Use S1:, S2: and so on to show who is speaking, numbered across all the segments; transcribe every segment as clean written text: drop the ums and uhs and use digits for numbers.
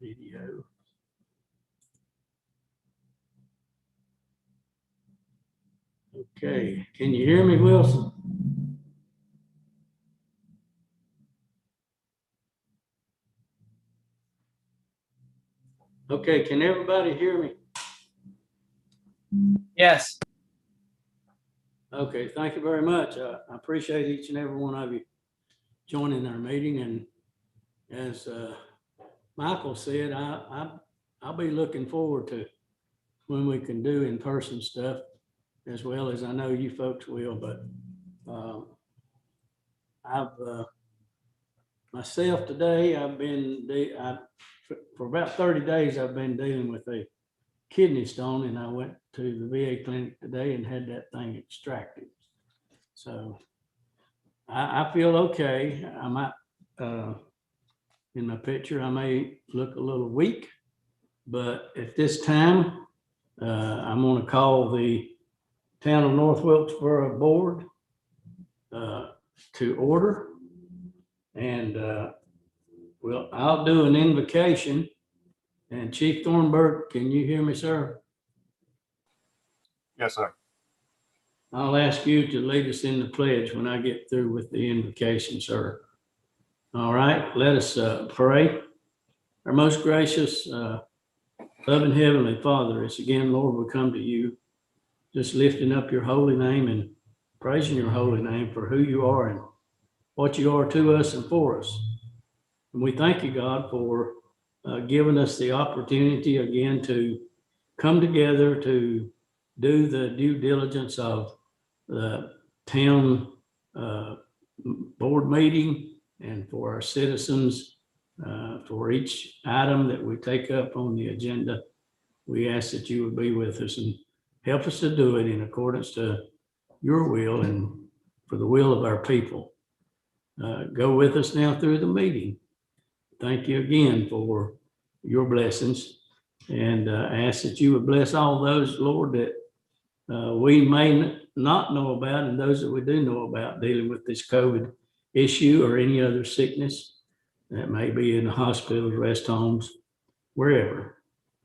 S1: Video. Okay, can you hear me, Wilson? Okay, can everybody hear me?
S2: Yes.
S1: Okay, thank you very much. I appreciate each and every one of you joining our meeting. And as Michael said, I'll be looking forward to when we can do in-person stuff, as well as I know you folks will. But myself today, for about 30 days, I've been dealing with a kidney stone, and I went to the VA clinic today and had that thing extracted. So I feel okay. I might, in my picture, I may look a little weak, but at this time, I'm going to call the Town of North Wilkesboro Board to order. And well, I'll do an invocation. And Chief Thornburg, can you hear me, sir?
S3: Yes, sir.
S1: I'll ask you to lead us in the pledge when I get through with the invocation, sir. All right, let us pray. Our most gracious, loving Heavenly Father, it's again, Lord, we come to you just lifting up your holy name and praising your holy name for who you are and what you are to us and for us. And we thank you, God, for giving us the opportunity again to come together to do the due diligence of the town board meeting, and for our citizens, for each item that we take up on the agenda. We ask that you would be with us and help us to do it in accordance to your will and for the will of our people. Go with us now through the meeting. Thank you again for your blessings, and ask that you would bless all those, Lord, that we may not know about, and those that we do know about dealing with this COVID issue or any other sickness that may be in the hospitals, rest homes, wherever.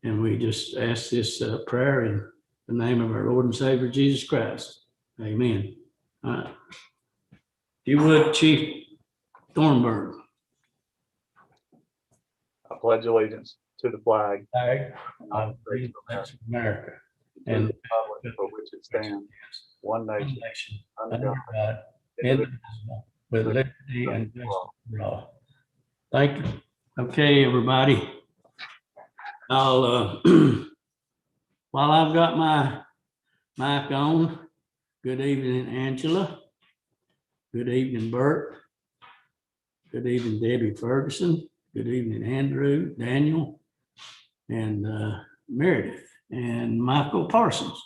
S1: And we just ask this prayer in the name of our Lord and Savior, Jesus Christ. Amen. If you would, Chief Thornburg.
S3: I pledge allegiance to the flag
S1: of the United States of America
S3: and the republic for which it stands, one nation, under God,
S1: indivisible, with liberty and justice for all. Thank you. Okay, everybody. I'll while I've got my mic on, good evening, Angela. Good evening, Bert. Good evening, Debbie Ferguson. Good evening, Andrew, Daniel, and Meredith, and Michael Parsons.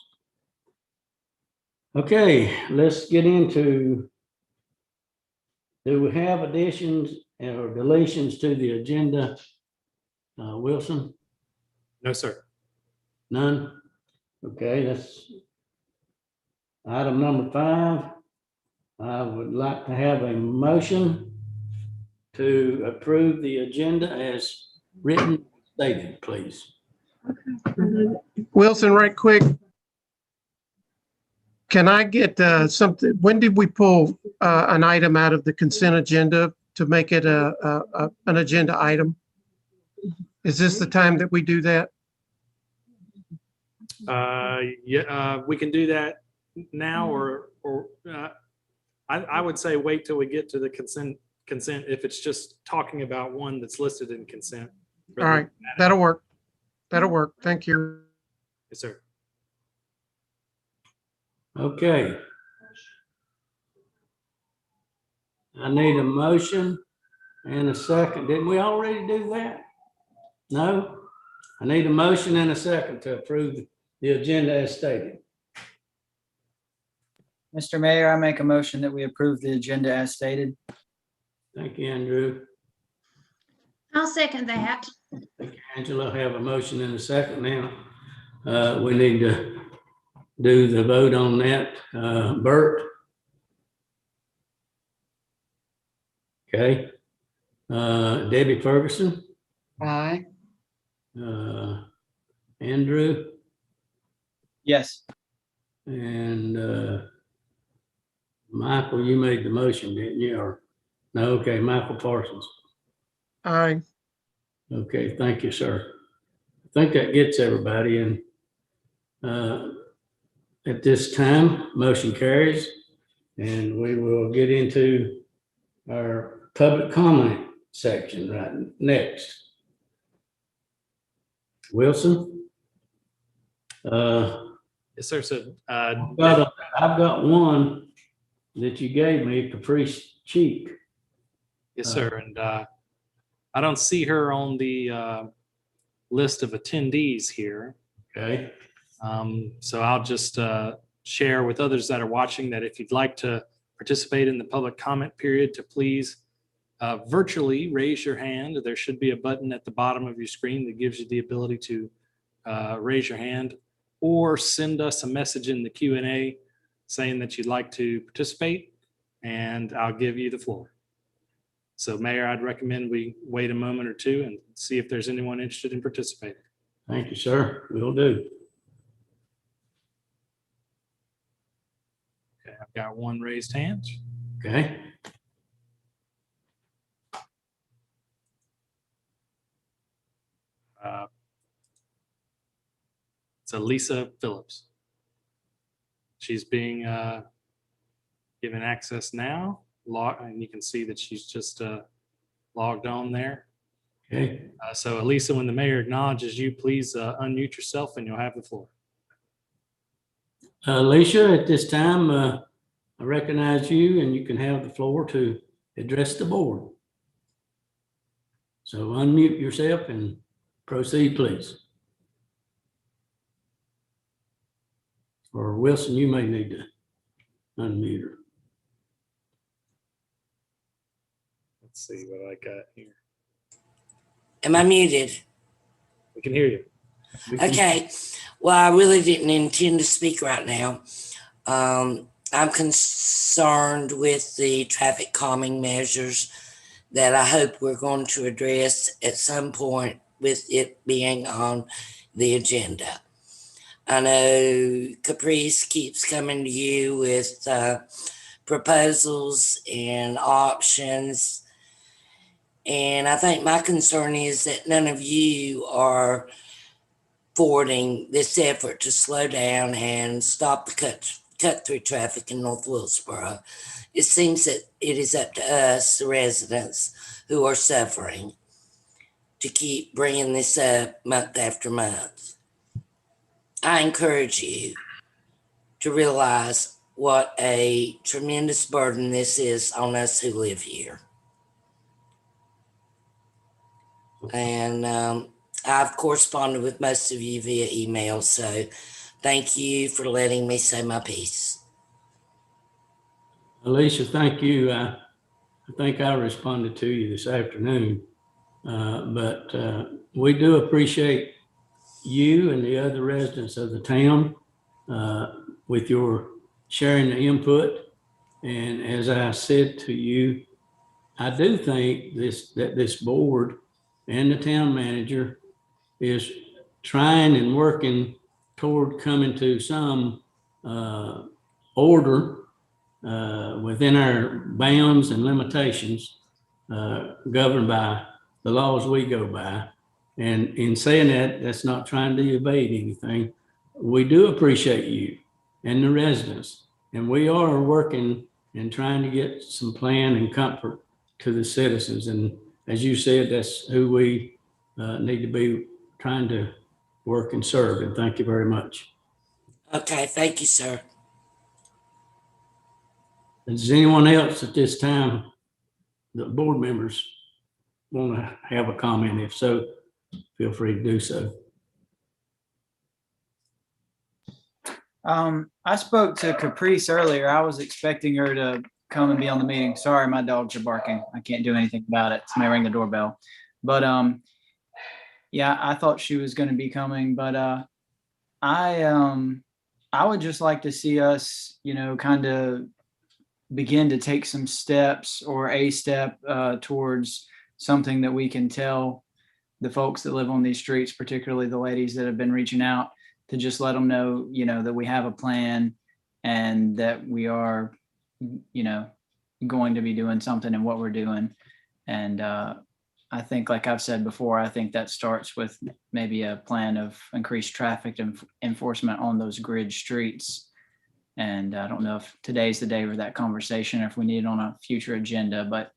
S1: Okay, let's get into, do we have additions or deletions to the agenda, Wilson?
S4: No, sir.
S1: None? Okay, that's item number 5. I would like to have a motion to approve the agenda as written, stated, please.
S5: Wilson, right quick. Can I get something? When did we pull an item out of the consent agenda to make it an agenda item? Is this the time that we do that?
S4: Yeah, we can do that now, or I would say wait till we get to the consent if it's just talking about one that's listed in consent.
S5: All right, that'll work. That'll work. Thank you.
S4: Yes, sir.
S1: Okay. I need a motion and a second. Didn't we already do that? No? I need a motion and a second to approve the agenda as stated.
S2: Mr. Mayor, I make a motion that we approve the agenda as stated.
S1: Thank you, Andrew.
S6: I'll second that.
S1: Thank you, Angela. I have a motion and a second now. We need to do the vote on that. Bert? Okay. Debbie Ferguson?
S2: Aye.
S1: Andrew,
S2: Yes.
S1: and Michael, you made the motion, didn't you? Or, no, okay, Michael Parsons.
S5: Aye.
S1: Okay, thank you, sir. I think that gets everybody in. At this time, motion carries, and we will get into our public comment section right next. Wilson?
S4: Yes, sir. So,
S1: I've got one that you gave me, Caprice Cheek.
S4: yes, sir. And I don't see her on the list of attendees here.
S1: Okay,
S4: So I'll just share with others that are watching that if you'd like to participate in the public comment period, to please virtually raise your hand. There should be a button at the bottom of your screen that gives you the ability to raise your hand, or send us a message in the Q&A saying that you'd like to participate, and I'll give you the floor. So Mayor, I'd recommend we wait a moment or two and see if there's anyone interested in participating.
S1: thank you, sir. Will do.
S4: Okay, I've got one raised hand.
S1: Okay,
S4: It's Lisa Phillips. She's being given access now, and you can see that she's just logged on there.
S1: okay.
S4: So Elisa, when the mayor acknowledges you, please unmute yourself and you'll have the floor.
S1: Alicia, at this time, I recognize you, and you can have the floor to address the board. So unmute yourself and proceed, please. Or Wilson, you may need to unmute her.
S4: Let's see what I got here.
S7: Am I muted?
S4: We can hear you.
S1: We can-
S7: Okay. Well, I really didn't intend to speak right now. I'm concerned with the traffic calming measures that I hope we're going to address at some point with it being on the agenda. I know Caprice keeps coming to you with proposals and options. And I think my concern is that none of you are forwarding this effort to slow down and stop the cut through traffic in North Wilkesboro. It seems that it is up to us, the residents who are suffering, to keep bringing this up month after month. I encourage you to realize what a tremendous burden this is on us who live here. And I've corresponded with most of you via email, so thank you for letting me say my piece.
S1: Alicia, thank you. I think I responded to you this afternoon, but we do appreciate you and the other residents of the town with your sharing the input. And as I said to you, I do think that this board and the town manager is trying and working toward coming to some order within our bounds and limitations governed by the laws we go by. And in saying that, that's not trying to evade anything. We do appreciate you and the residents, and we are working and trying to get some plan and comfort to the citizens. And as you said, that's who we need to be trying to work and serve. And thank you very much.
S7: Okay, thank you, sir.
S1: Does anyone else at this time, the board members, want to have a comment? If so, feel free to do so.
S2: I spoke to Caprice earlier. I was expecting her to come and be on the meeting. Sorry, my dogs are barking. I can't do anything about it. Somebody ring the doorbell. But yeah, I thought she was going to be coming. But I would just like to see us, kind of begin to take some steps or a step towards something that we can tell the folks that live on these streets, particularly the ladies that have been reaching out, to just let them know, that we have a plan and that we are, going to be doing something in what we're doing. And I think, like I've said before, I think that starts with maybe a plan of increased traffic enforcement on those grid streets. And I don't know if today's the day for that conversation, or if we need it on a future agenda, but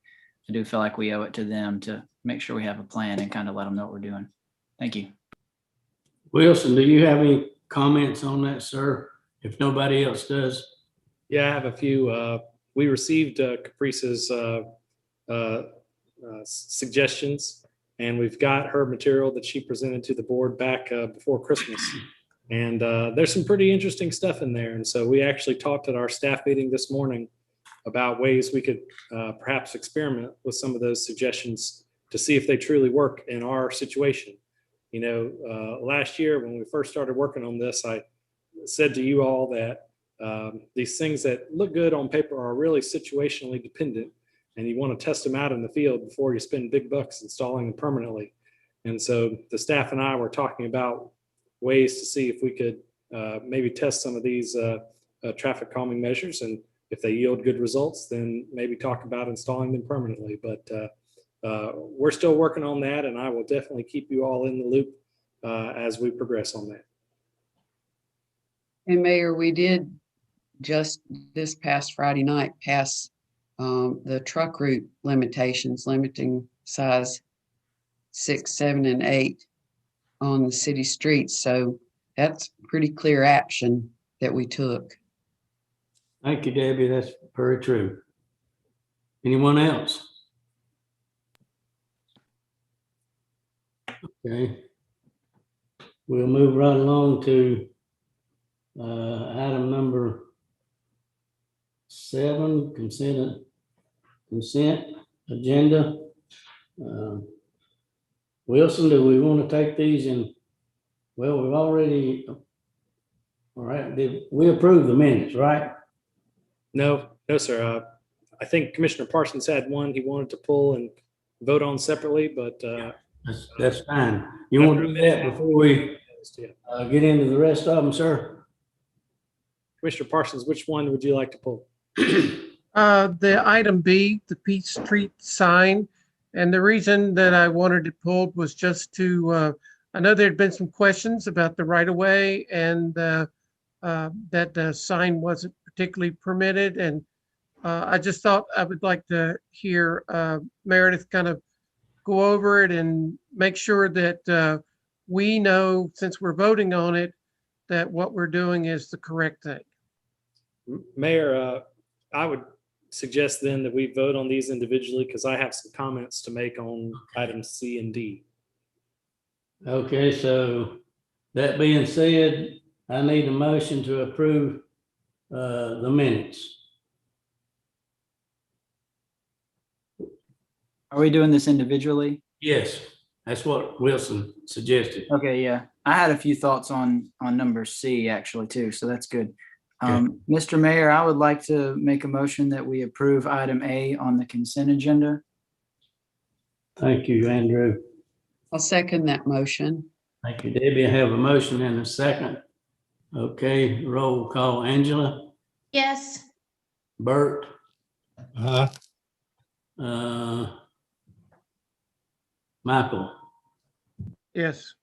S2: I do feel like we owe it to them to make sure we have a plan and kind of let them know what we're doing. Thank you.
S1: Wilson, do you have any comments on that, sir? If nobody else does?
S4: Yeah, I have a few. We received Caprice's suggestions, and we've got her material that she presented to the board back before Christmas. And there's some pretty interesting stuff in there. And so we actually talked at our staff meeting this morning about ways we could perhaps experiment with some of those suggestions to see if they truly work in our situation. Last year when we first started working on this, I said to you all that these things that look good on paper are really situationally dependent, and you want to test them out in the field before you spend big bucks installing them permanently. And so the staff and I were talking about ways to see if we could maybe test some of these traffic calming measures, and if they yield good results, then maybe talk about installing them permanently. But we're still working on that, and I will definitely keep you all in the loop as we progress on that.
S8: And Mayor, we did just this past Friday night pass the truck route limitations, limiting size 6, 7, and 8 on the city streets. So that's pretty clear action that we took.
S1: Thank you, Debbie. That's very true. Anyone else? Okay. We'll move right along to item number 7, consent agenda. Wilson, do we want to take these in? Well, we've already, all right, did we approve the minutes, right?
S4: No, sir. I think Commissioner Parsons had one he wanted to pull and vote on separately, but
S1: That's fine. You want to do that before we get into the rest of them, sir?
S4: Commissioner Parsons, which one would you like to pull?
S5: The item B, the Peach Street sign. And the reason that I wanted it pulled was just to, I know there'd been some questions about the right of way, and that the sign wasn't particularly permitted. And I just thought I would like to hear Meredith kind of go over it and make sure that we know, since we're voting on it, that what we're doing is the correct thing.
S4: Mayor, I would suggest then that we vote on these individually, because I have some comments to make on items C and D.
S1: Okay, so that being said, I need a motion to approve the minutes.
S2: Are we doing this individually?
S1: Yes, that's what Wilson suggested.
S2: Okay, yeah. I had a few thoughts on number C actually too, so that's good. Mr. Mayor, I would like to make a motion that we approve item A on the consent agenda.
S1: Thank you, Andrew.
S8: I'll second that motion.
S1: Thank you, Debbie. I have a motion and a second. Okay, roll call. Angela,
S6: Yes.
S1: Bert, Michael.
S5: Yes.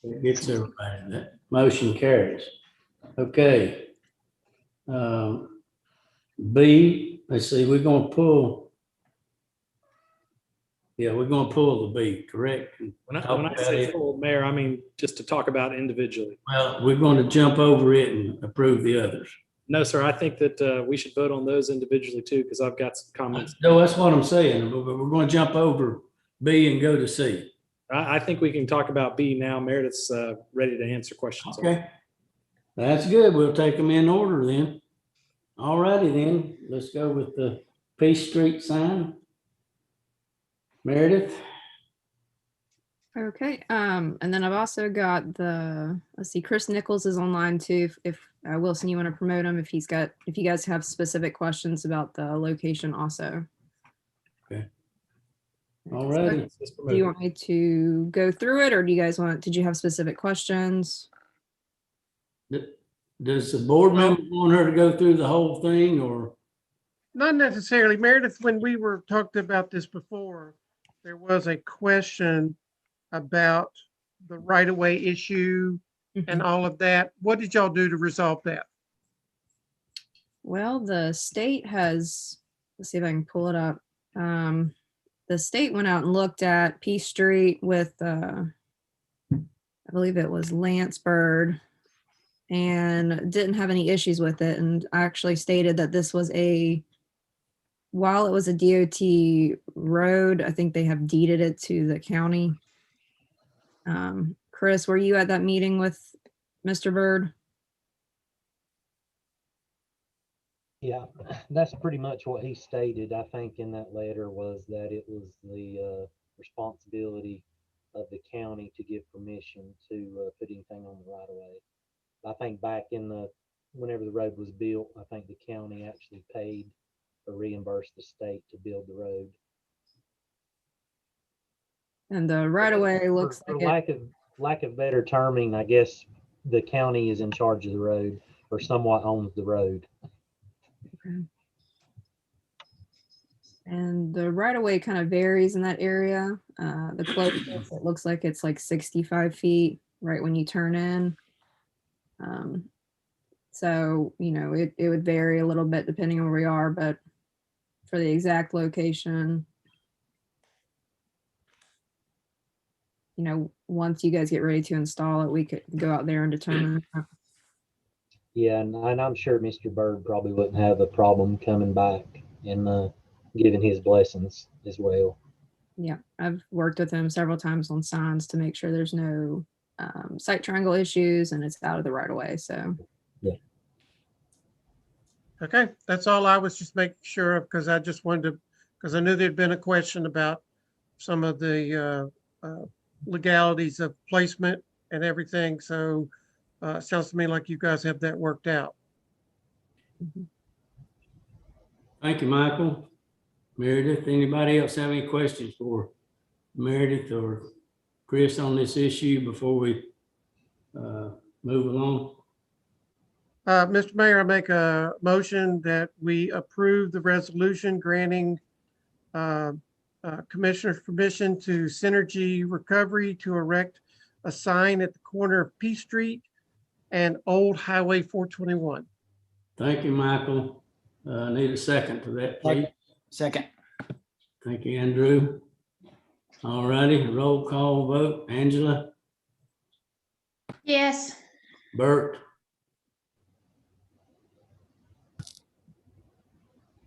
S1: It gets everybody. That motion carries. Okay. B, let's see, we're gonna pull. Yeah, we're gonna pull the B, correct?
S4: When I say full, Mayor, I mean just to talk about individually.
S1: Well, we're going to jump over it and approve the others.
S4: No, sir, I think that we should vote on those individually too, because I've got some comments.
S1: No, that's what I'm saying. We're going to jump over B and go to C.
S4: I think we can talk about B now. Meredith's ready to answer questions.
S1: Okay. That's good. We'll take them in order then. All righty then. Let's go with the Peace Street sign. Meredith?
S9: Okay, and then I've also got let's see, Chris Nichols is online too. If Wilson, you want to promote him, if you guys have specific questions about the location also.
S1: Okay. All righty.
S9: Do you want me to go through it, or do you guys did you have specific questions?
S1: Does the board member want her to go through the whole thing, or?
S5: Not necessarily. Meredith, when we were talked about this before, there was a question about the right-of-way issue and all of that. What did y'all do to resolve that?
S9: Well, the state has, let's see if I can pull it up. The state went out and looked at Peace Street with, I believe it was Lance Bird, and didn't have any issues with it, and actually stated that this was while it was a DOT road, I think they have deeded it to the county. Chris, were you at that meeting with Mr. Bird?
S10: Yeah, that's pretty much what he stated, I think, in that letter, was that it was the responsibility of the county to give permission to put anything on the right of way. I think back whenever the road was built, I think the county actually paid or reimbursed the state to build the road.
S9: And the right of way looks
S10: For
S9: like it.
S10: lack of better terming, I guess the county is in charge of the road, or somewhat owns the road.
S9: And the right of way kind of varies in that area. The closest, it looks like it's like 65 feet right when you turn in. So, it would vary a little bit depending on where we are, but for the exact location, once you guys get ready to install it, we could go out there and determine that.
S10: Yeah, and I'm sure Mr. Bird probably wouldn't have a problem coming back and giving his blessings as well.
S9: Yeah, I've worked with him several times on signs to make sure there's no site triangle issues and it's out of the right of way. So,
S10: yeah.
S5: Okay, that's all I was just making sure of, because I just wanted to, because I knew there'd been a question about some of the legalities of placement and everything. So it sounds to me like you guys have that worked out.
S1: Thank you, Michael. Meredith, anybody else have any questions for Meredith or Chris on this issue before we move along?
S5: Mr. Mayor, I make a motion that we approve the resolution granting Commissioner's permission to Synergy Recovery to erect a sign at the corner of Peace Street and Old Highway 421.
S1: Thank you, Michael. Need a second to that, please.
S2: Second.
S1: Thank you, Andrew. All righty, roll call vote. Angela,
S6: Yes.
S1: Bert.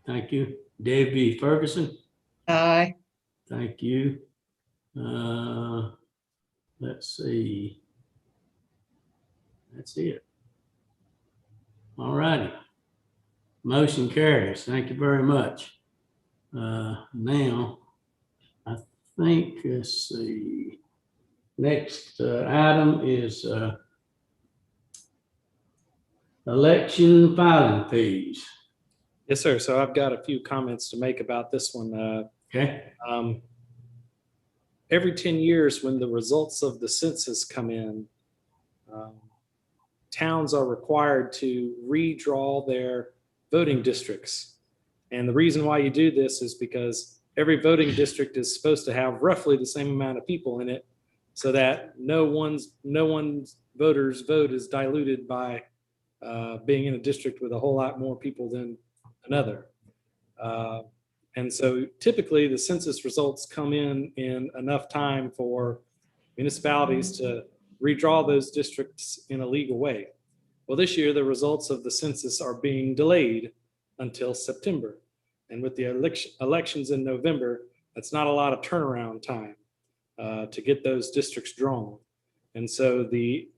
S1: Thank you. Debbie Ferguson.
S8: Aye.
S1: Thank you. Let's see. That's it. All righty. Motion carries. Thank you very much. Now, I think, let's see. Next item is election filing fees.
S4: Yes, sir. So I've got a few comments to make about this one.
S1: Okay.
S4: Every 10 years when the results of the census come in, towns are required to redraw their voting districts. And the reason why you do this is because every voting district is supposed to have roughly the same amount of people in it, so that no one's voter's vote is diluted by being in a district with a whole lot more people than another. And so typically the census results come in enough time for municipalities to redraw those districts in a legal way. Well, this year the results of the census are being delayed until September. And with the elections in November, that's not a lot of turnaround time to get those districts drawn. And so the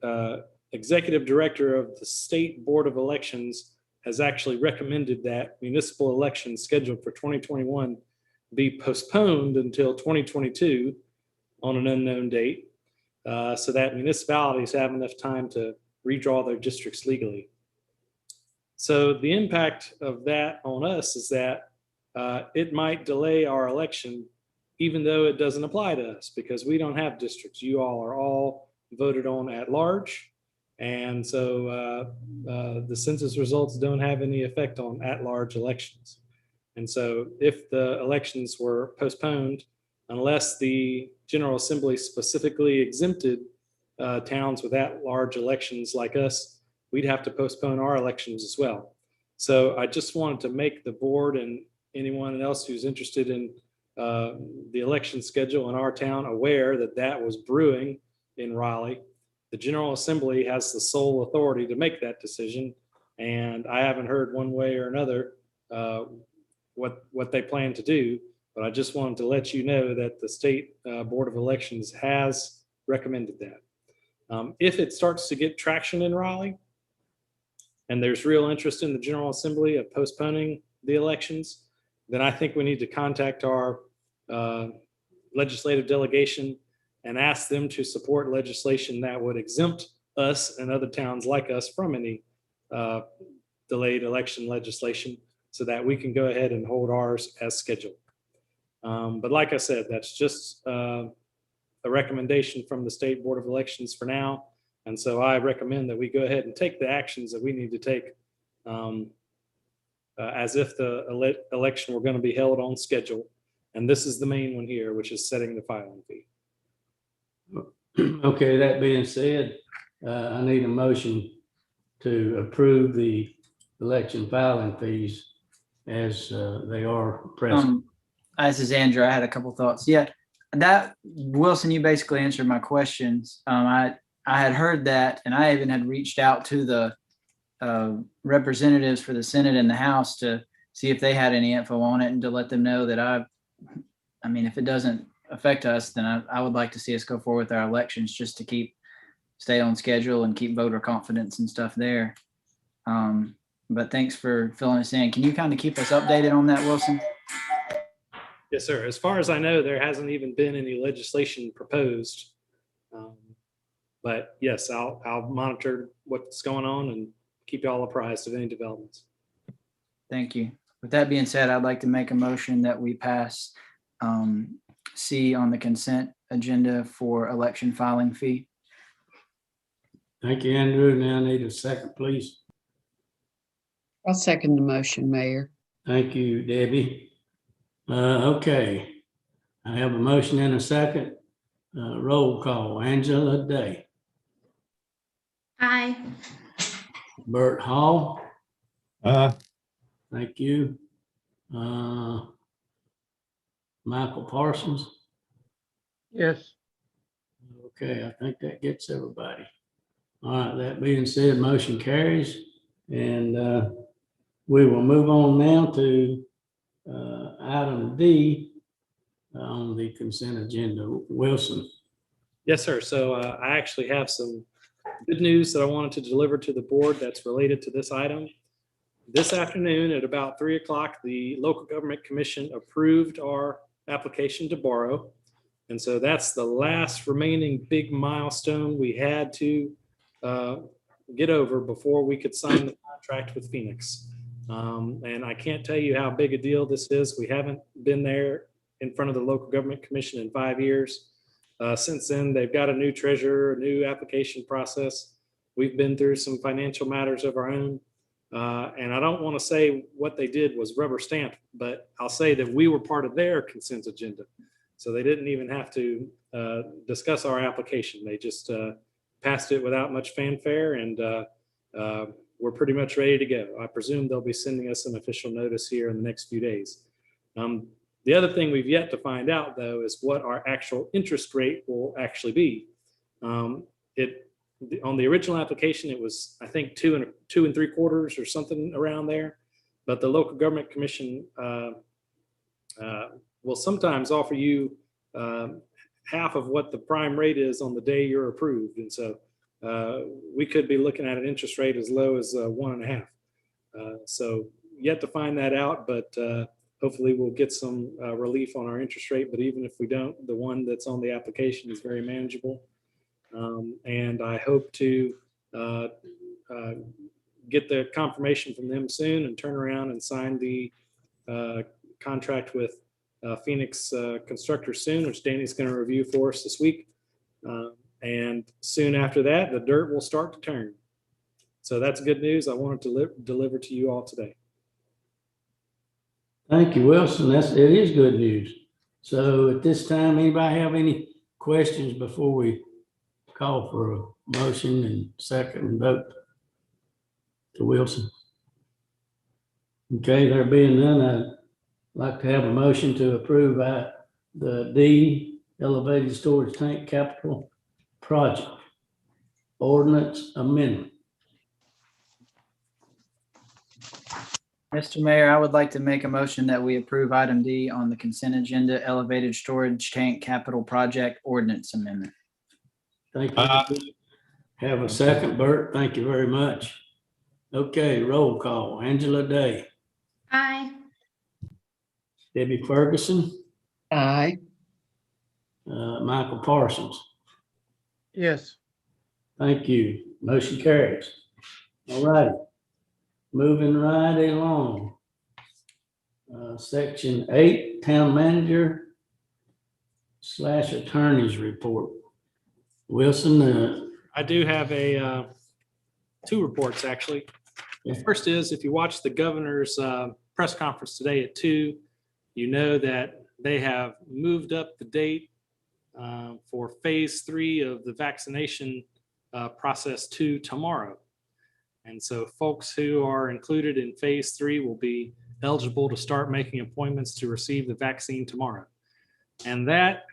S4: executive director of the State Board of Elections has actually recommended that municipal elections scheduled for 2021 be postponed until 2022 on an unknown date, so that municipalities have enough time to redraw their districts legally. So the impact of that on us is that it might delay our election even though it doesn't apply to us because we don't have districts. You all are all voted on at large. And so the census results don't have any effect on at-large elections. And so if the elections were postponed, unless the General Assembly specifically exempted towns with at-large elections like us, we'd have to postpone our elections as well. So I just wanted to make the board and anyone else who's interested in the election schedule in our town aware that that was brewing in Raleigh. The General Assembly has the sole authority to make that decision. And I haven't heard one way or another what they plan to do. But I just wanted to let you know that the State Board of Elections has recommended that. If it starts to get traction in Raleigh and there's real interest in the General Assembly of postponing the elections, then I think we need to contact our legislative delegation and ask them to support legislation that would exempt us and other towns like us from any delayed election legislation so that we can go ahead and hold ours as scheduled. But like I said, that's just a recommendation from the State Board of Elections for now. And so I recommend that we go ahead and take the actions that we need to take as if the election were going to be held on schedule. And this is the main one here, which is setting the filing fee.
S1: Okay, that being said, I need a motion to approve the election filing fees as they are present.
S2: This is Andrew. I had a couple thoughts. Yeah, that Wilson, you basically answered my questions. I had heard that, and I even had reached out to the representatives for the Senate and the House to see if they had any info on it and to let them know that I mean, if it doesn't affect us, then I would like to see us go forward with our elections just to stay on schedule and keep voter confidence and stuff there. But thanks for filling us in. Can you kind of keep us updated on that, Wilson?
S4: Yes, sir. As far as I know, there hasn't even been any legislation proposed. But yes, I'll monitor what's going on and keep y'all apprised of any developments.
S2: Thank you. With that being said, I'd like to make a motion that we pass C on the consent agenda for election filing fee.
S1: Thank you, Andrew. Now I need a second, please.
S8: I'll second the motion, Mayor.
S1: Thank you, Debbie. Okay, I have a motion and a second. Roll call, Angela Day,
S6: Aye.
S1: Bert Hall. Thank you. Michael Parsons.
S5: Yes.
S1: Okay, I think that gets everybody. All right, that being said, motion carries. And we will move on now to item D on the consent agenda. Wilson.
S4: Yes, sir. So I actually have some good news that I wanted to deliver to the board that's related to this item. This afternoon at about 3 o'clock, the Local Government Commission approved our application to borrow. And so that's the last remaining big milestone we had to get over before we could sign the contract with Phoenix. And I can't tell you how big a deal this is. We haven't been there in front of the Local Government Commission in 5 years. Since then, they've got a new treasurer, a new application process. We've been through some financial matters of our own. And I don't want to say what they did was rubber stamped, but I'll say that we were part of their consent agenda. So they didn't even have to discuss our application. They just passed it without much fanfare, and we're pretty much ready to go. I presume they'll be sending us an official notice here in the next few days. The other thing we've yet to find out, though, is what our actual interest rate will actually be. On the original application, it was, I think, 2 3/4 or something around there. But the Local Government Commission will sometimes offer you half of what the prime rate is on the day you're approved. And so we could be looking at an interest rate as low as 1.5. So yet to find that out, but hopefully we'll get some relief on our interest rate. But even if we don't, the one that's on the application is very manageable. And I hope to get the confirmation from them soon and turn around and sign the contract with Phoenix Constructor soon, which Danny's going to review for us this week. And soon after that, the dirt will start to turn. So that's good news. I wanted to deliver to you all today.
S1: Thank you, Wilson. It is good news. So at this time, anybody have any questions before we call for a motion and second and vote to Wilson? Okay, there being none, I'd like to have a motion to approve the D elevated storage tank capital project ordinance amendment.
S2: Mr. Mayor, I would like to make a motion that we approve item D on the consent agenda, elevated storage tank capital project ordinance amendment.
S1: Thank you. Have a second, Bert. Thank you very much. Okay, roll call. Angela Day,
S6: Aye.
S1: Debbie Ferguson,
S8: Aye.
S1: Michael Parsons.
S5: Yes.
S1: Thank you. Motion carries. All right. Moving right along. Section 8, Town Manager / Attorney's Report. Wilson,
S4: I do have two reports, actually. The first is, if you watch the governor's press conference today at 2, you know that they have moved up the date for phase 3 of the vaccination process to tomorrow. And so folks who are included in phase 3 will be eligible to start making appointments to receive the vaccine tomorrow. And that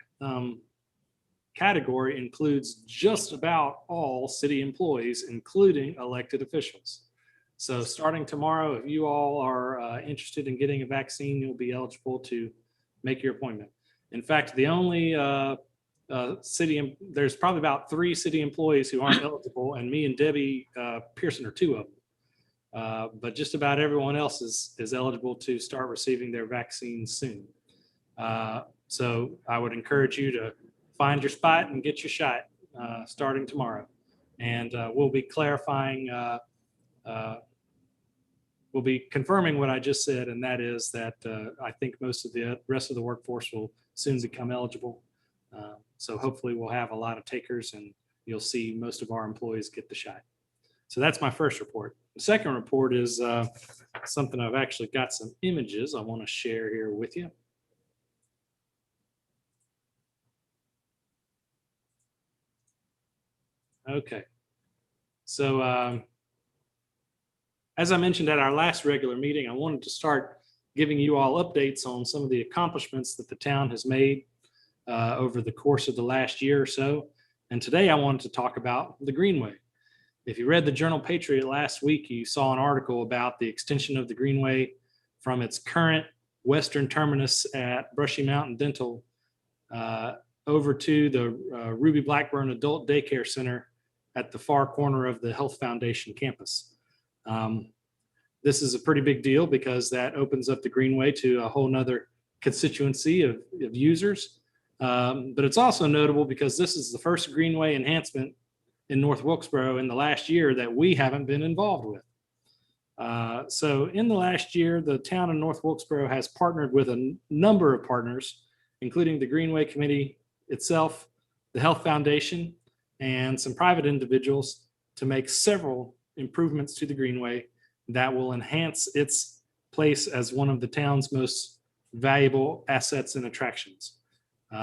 S4: category includes just about all city employees, including elected officials. So starting tomorrow, if you all are interested in getting a vaccine, you'll be eligible to make your appointment. In fact, the only there's probably about 3 city employees who aren't eligible, and me and Debbie Pearson are 2 of them. But just about everyone else is eligible to start receiving their vaccines soon. So I would encourage you to find your spot and get your shot starting tomorrow. And we'll be clarifying, we'll be confirming what I just said, and that is that I think most of the rest of the workforce will soon become eligible. So hopefully we'll have a lot of takers and you'll see most of our employees get the shot. So that's my first report. The second report is something I've actually got some images I want to share here with you. Okay. So as I mentioned at our last regular meeting, I wanted to start giving you all updates on some of the accomplishments that the town has made over the course of the last year or so. And today I wanted to talk about the Greenway. If you read the Journal Patriot last week, you saw an article about the extension of the Greenway from its current western terminus at Brushy Mountain Dental over to the Ruby Blackburn Adult Daycare Center at the far corner of the Health Foundation campus. This is a pretty big deal because that opens up the Greenway to a whole nother constituency of users. But it's also notable because this is the first Greenway enhancement in North Wilkesboro in the last year that we haven't been involved with. So in the last year, the town of North Wilkesboro has partnered with a number of partners, including the Greenway Committee itself, the Health Foundation, and some private individuals to make several improvements to the Greenway that will enhance its place as one of the town's most valuable assets and attractions.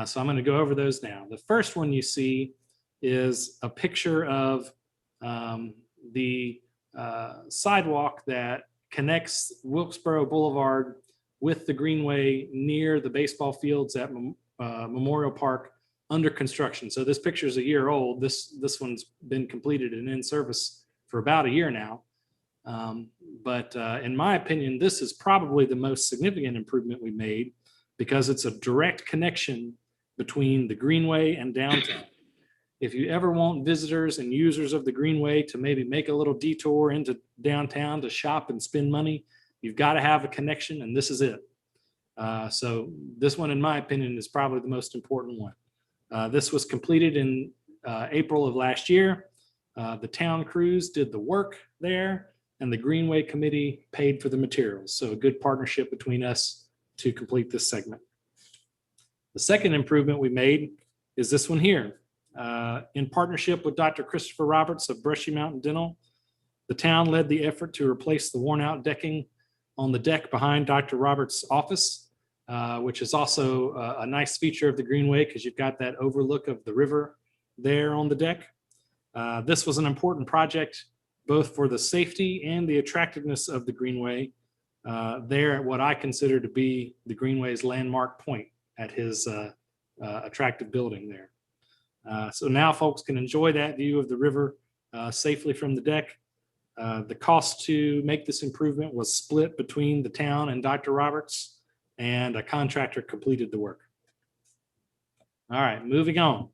S4: So I'm going to go over those now. The first one you see is a picture of the sidewalk that connects Wilkesboro Boulevard with the Greenway near the baseball fields at Memorial Park under construction. So this picture is a year old. This one's been completed and in service for about a year now. But in my opinion, this is probably the most significant improvement we made because it's a direct connection between the Greenway and downtown. If you ever want visitors and users of the Greenway to maybe make a little detour into downtown to shop and spend money, you've got to have a connection, and this is it. So this one, in my opinion, is probably the most important one. This was completed in April of last year. The town crews did the work there, and the Greenway Committee paid for the materials. So a good partnership between us to complete this segment. The second improvement we made is this one here. In partnership with Dr. Christopher Roberts of Brushy Mountain Dental, the town led the effort to replace the worn out decking on the deck behind Dr. Roberts' office, which is also a nice feature of the Greenway because you've got that overlook of the river there on the deck. This was an important project both for the safety and the attractiveness of the Greenway there at what I consider to be the Greenway's landmark point at his attractive building there. So now folks can enjoy that view of the river safely from the deck. The cost to make this improvement was split between the town and Dr. Roberts, and a contractor completed the work. All right, moving on.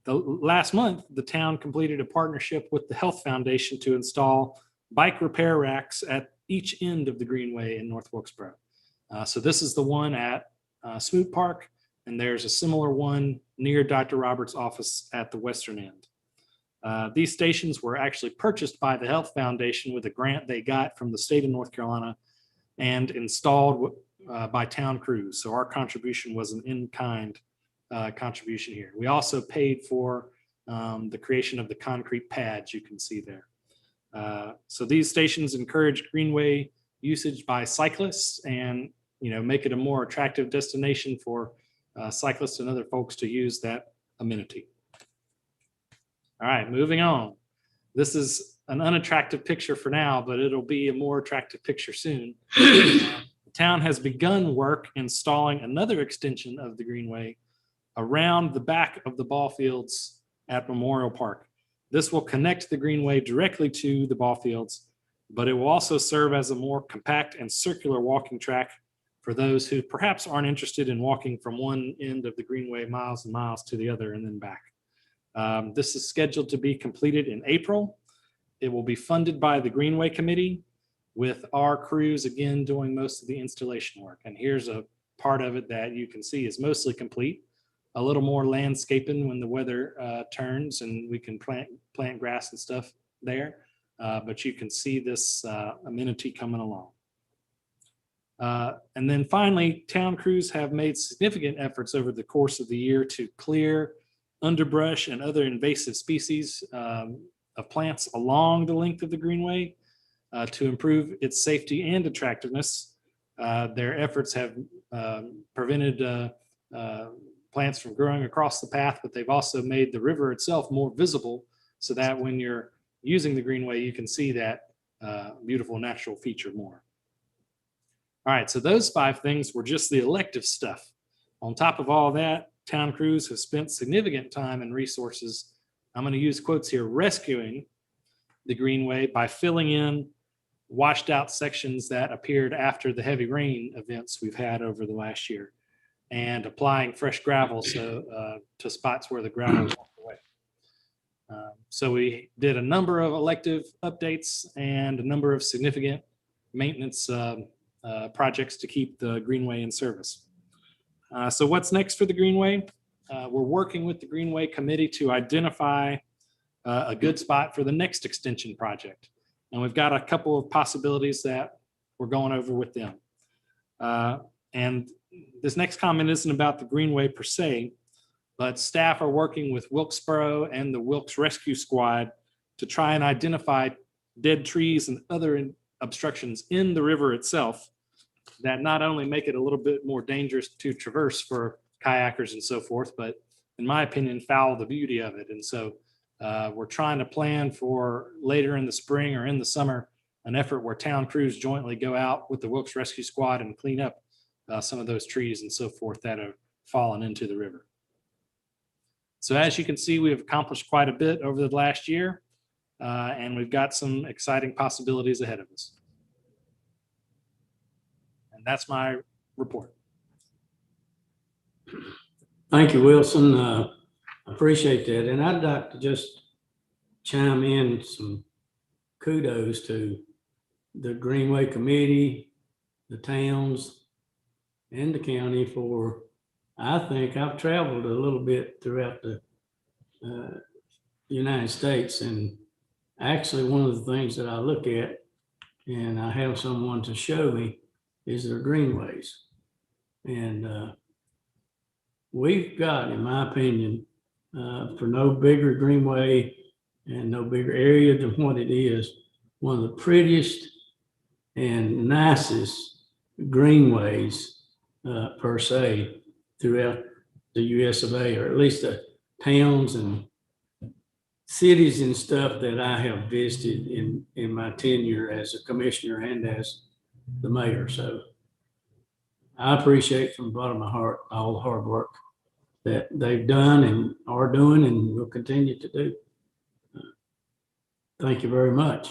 S4: Last month, the town completed a partnership with the Health Foundation to install bike repair racks at each end of the Greenway in North Wilkesboro. So this is the one at Smoot Park, and there's a similar one near Dr. Roberts' office at the western end. These stations were actually purchased by the Health Foundation with a grant they got from the state of North Carolina and installed by town crews. So our contribution was an in-kind contribution here. We also paid for the creation of the concrete pads you can see there. So these stations encourage Greenway usage by cyclists and make it a more attractive destination for cyclists and other folks to use that amenity. All right, moving on. This is an unattractive picture for now, but it'll be a more attractive picture soon. The town has begun work installing another extension of the Greenway around the back of the ball fields at Memorial Park. This will connect the Greenway directly to the ball fields, but it will also serve as a more compact and circular walking track for those who perhaps aren't interested in walking from one end of the Greenway miles and miles to the other and then back. This is scheduled to be completed in April. It will be funded by the Greenway Committee, with our crews again doing most of the installation work. And here's a part of it that you can see is mostly complete. A little more landscaping when the weather turns and we can plant grass and stuff there. But you can see this amenity coming along. And then finally, town crews have made significant efforts over the course of the year to clear underbrush and other invasive species of plants along the length of the Greenway to improve its safety and attractiveness. Their efforts have prevented plants from growing across the path, but they've also made the river itself more visible so that when you're using the Greenway, you can see that beautiful natural feature more. All right, so those 5 things were just the elective stuff. On top of all that, town crews have spent significant time and resources, I'm going to use quotes here, rescuing the Greenway by filling in washed out sections that appeared after the heavy rain events we've had over the last year, and applying fresh gravel to spots where the gravel was walked away. So we did a number of elective updates and a number of significant maintenance projects to keep the Greenway in service. So what's next for the Greenway? We're working with the Greenway Committee to identify a good spot for the next extension project. And we've got a couple of possibilities that we're going over with them. And this next comment isn't about the Greenway per se, but staff are working with Wilkesboro and the Wilkes Rescue Squad to try and identify dead trees and other obstructions in the river itself that not only make it a little bit more dangerous to traverse for kayakers and so forth, but in my opinion, foul the beauty of it. And so we're trying to plan for later in the spring or in the summer, an effort where town crews jointly go out with the Wilkes Rescue Squad and clean up some of those trees and so forth that have fallen into the river. So as you can see, we've accomplished quite a bit over the last year, and we've got some exciting possibilities ahead of us. And that's my report.
S1: Thank you, Wilson. I appreciate that. And I'd like to just chime in some kudos to the Greenway Committee, the towns, and the county for, I think I've traveled a little bit throughout the United States. And actually one of the things that I look at, and I have someone to show me, is their greenways. And we've got, in my opinion, for no bigger greenway and no bigger area than what it is, one of the prettiest and nicest greenways per se throughout the US of A, or at least the towns and cities and stuff that I have visited in my tenure as a commissioner and as the mayor. So I appreciate from the bottom of my heart all the hard work that they've done and are doing and will continue to do. Thank you very much.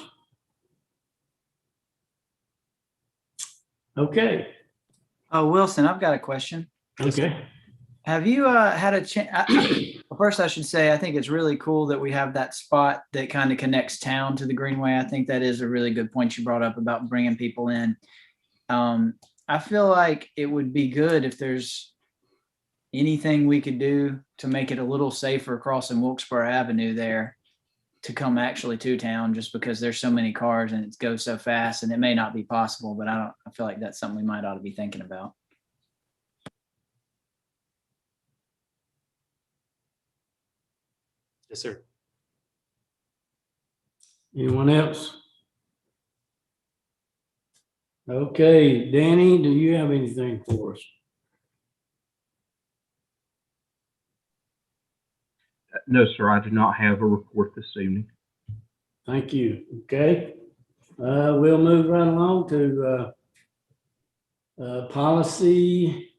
S1: Okay.
S2: Oh, Wilson, I've got a question.
S1: Okay.
S2: Have you had a chance? First, I should say, I think it's really cool that we have that spot that kind of connects town to the Greenway. I think that is a really good point you brought up about bringing people in. I feel like it would be good if there's anything we could do to make it a little safer crossing Wilkesboro Avenue there to come actually to town, just because there's so many cars and it goes so fast, and it may not be possible, but I feel like that's something we might ought to be thinking about.
S4: Yes, sir.
S1: Anyone else? Okay, Danny, do you have anything for us?
S11: No, sir, I do not have a report this evening.
S1: Thank you. Okay. We'll move right along to policy.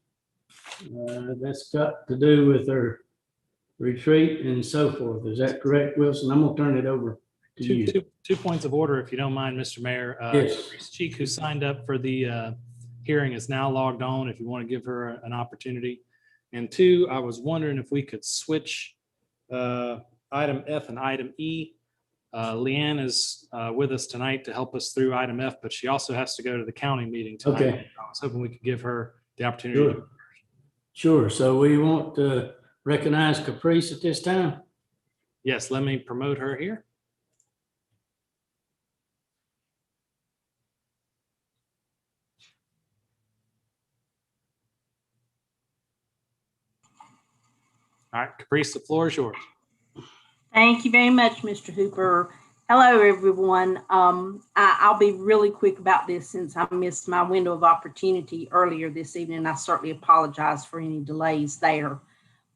S1: That's got to do with our retreat and so forth. Is that correct, Wilson? I'm gonna turn it over to you.
S4: Two points of order, if you don't mind, Mr. Mayor.
S1: Yes.
S4: Grace Cheek, who signed up for the hearing, is now logged on, if you want to give her an opportunity. And two, I was wondering if we could switch item F and item E. Leanne is with us tonight to help us through item F, but she also has to go to the county meeting tonight.
S1: Okay.
S4: I was hoping we could give her the opportunity.
S1: Sure. Sure. So we want to recognize Caprice at this time.
S4: Yes, let me promote her here. All right, Caprice, the floor is yours.
S12: Thank you very much, Mr. Hooper. Hello, everyone. I'll be really quick about this since I missed my window of opportunity earlier this evening. I certainly apologize for any delays there.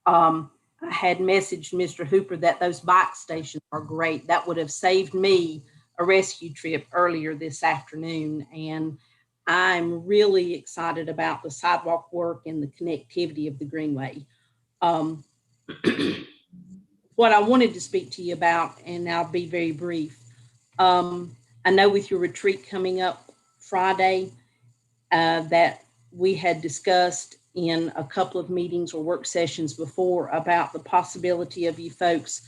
S12: I had messaged Mr. Hooper that those bike stations are great. That would have saved me a rescue trip earlier this afternoon. And I'm really excited about the sidewalk work and the connectivity of the Greenway. What I wanted to speak to you about, and I'll be very brief. I know with your retreat coming up Friday, that we had discussed in a couple of meetings or work sessions before about the possibility of you folks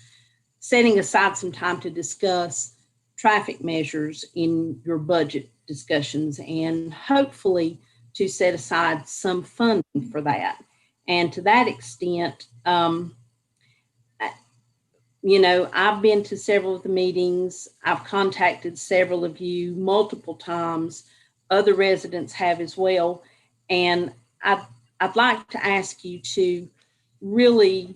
S12: setting aside some time to discuss traffic measures in your budget discussions, and hopefully to set aside some funding for that. And to that extent, you know, I've been to several of the meetings. I've contacted several of you multiple times. Other residents have as well. And I'd like to ask you to really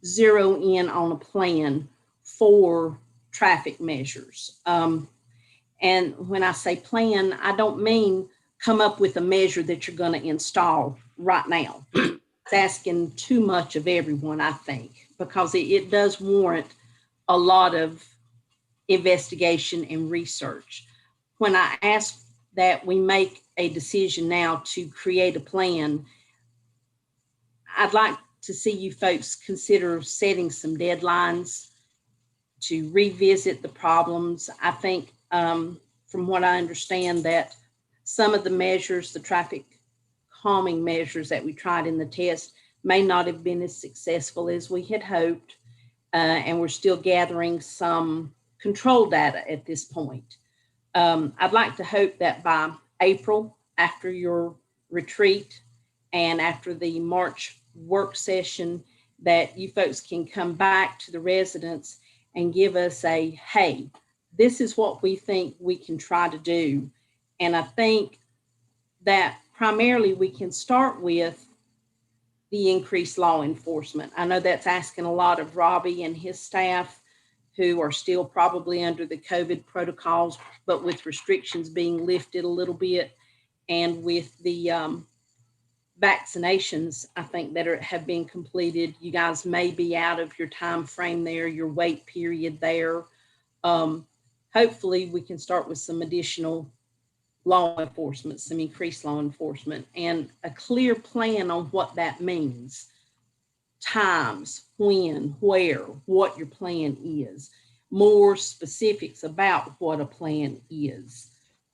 S12: zero in on a plan for traffic measures. And when I say plan, I don't mean come up with a measure that you're going to install right now. It's asking too much of everyone, I think, because it does warrant a lot of investigation and research. When I ask that we make a decision now to create a plan, I'd like to see you folks consider setting some deadlines to revisit the problems. I think from what I understand that some of the measures, the traffic calming measures that we tried in the test may not have been as successful as we had hoped. And we're still gathering some control data at this point. I'd like to hope that by April, after your retreat and after the March work session, that you folks can come back to the residents and give us a, hey, this is what we think we can try to do. And I think that primarily we can start with the increased law enforcement. I know that's asking a lot of Robbie and his staff, who are still probably under the COVID protocols, but with restrictions being lifted a little bit, and with the vaccinations, I think that have been completed, you guys may be out of your time frame there, your wait period there. Hopefully we can start with some additional law enforcement, some increased law enforcement, and a clear plan on what that means. Times, when, where, what your plan is, more specifics about what a plan is.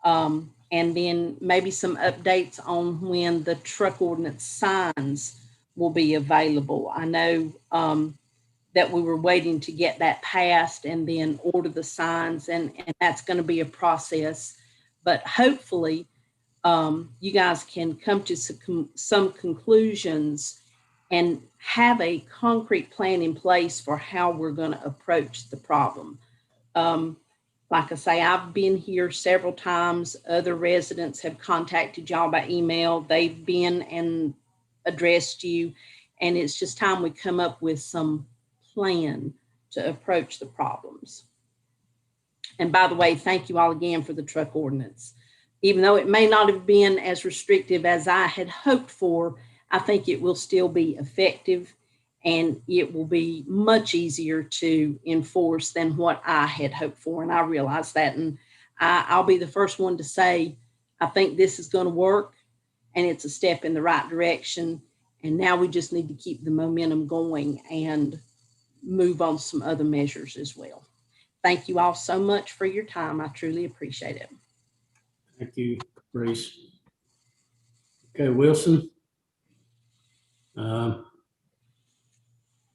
S12: And then maybe some updates on when the truck ordinance signs will be available. I know that we were waiting to get that passed and then order the signs, and that's going to be a process. But hopefully you guys can come to some conclusions and have a concrete plan in place for how we're going to approach the problem. Like I say, I've been here several times. Other residents have contacted y'all by email. They've been and addressed you. And it's just time we come up with some plan to approach the problems. And by the way, thank you all again for the truck ordinance. Even though it may not have been as restrictive as I had hoped for, I think it will still be effective, and it will be much easier to enforce than what I had hoped for. And I realize that. And I'll be the first one to say, I think this is going to work, and it's a step in the right direction. And now we just need to keep the momentum going and move on some other measures as well. Thank you all so much for your time. I truly appreciate it.
S1: Thank you, Reese. Okay, Wilson.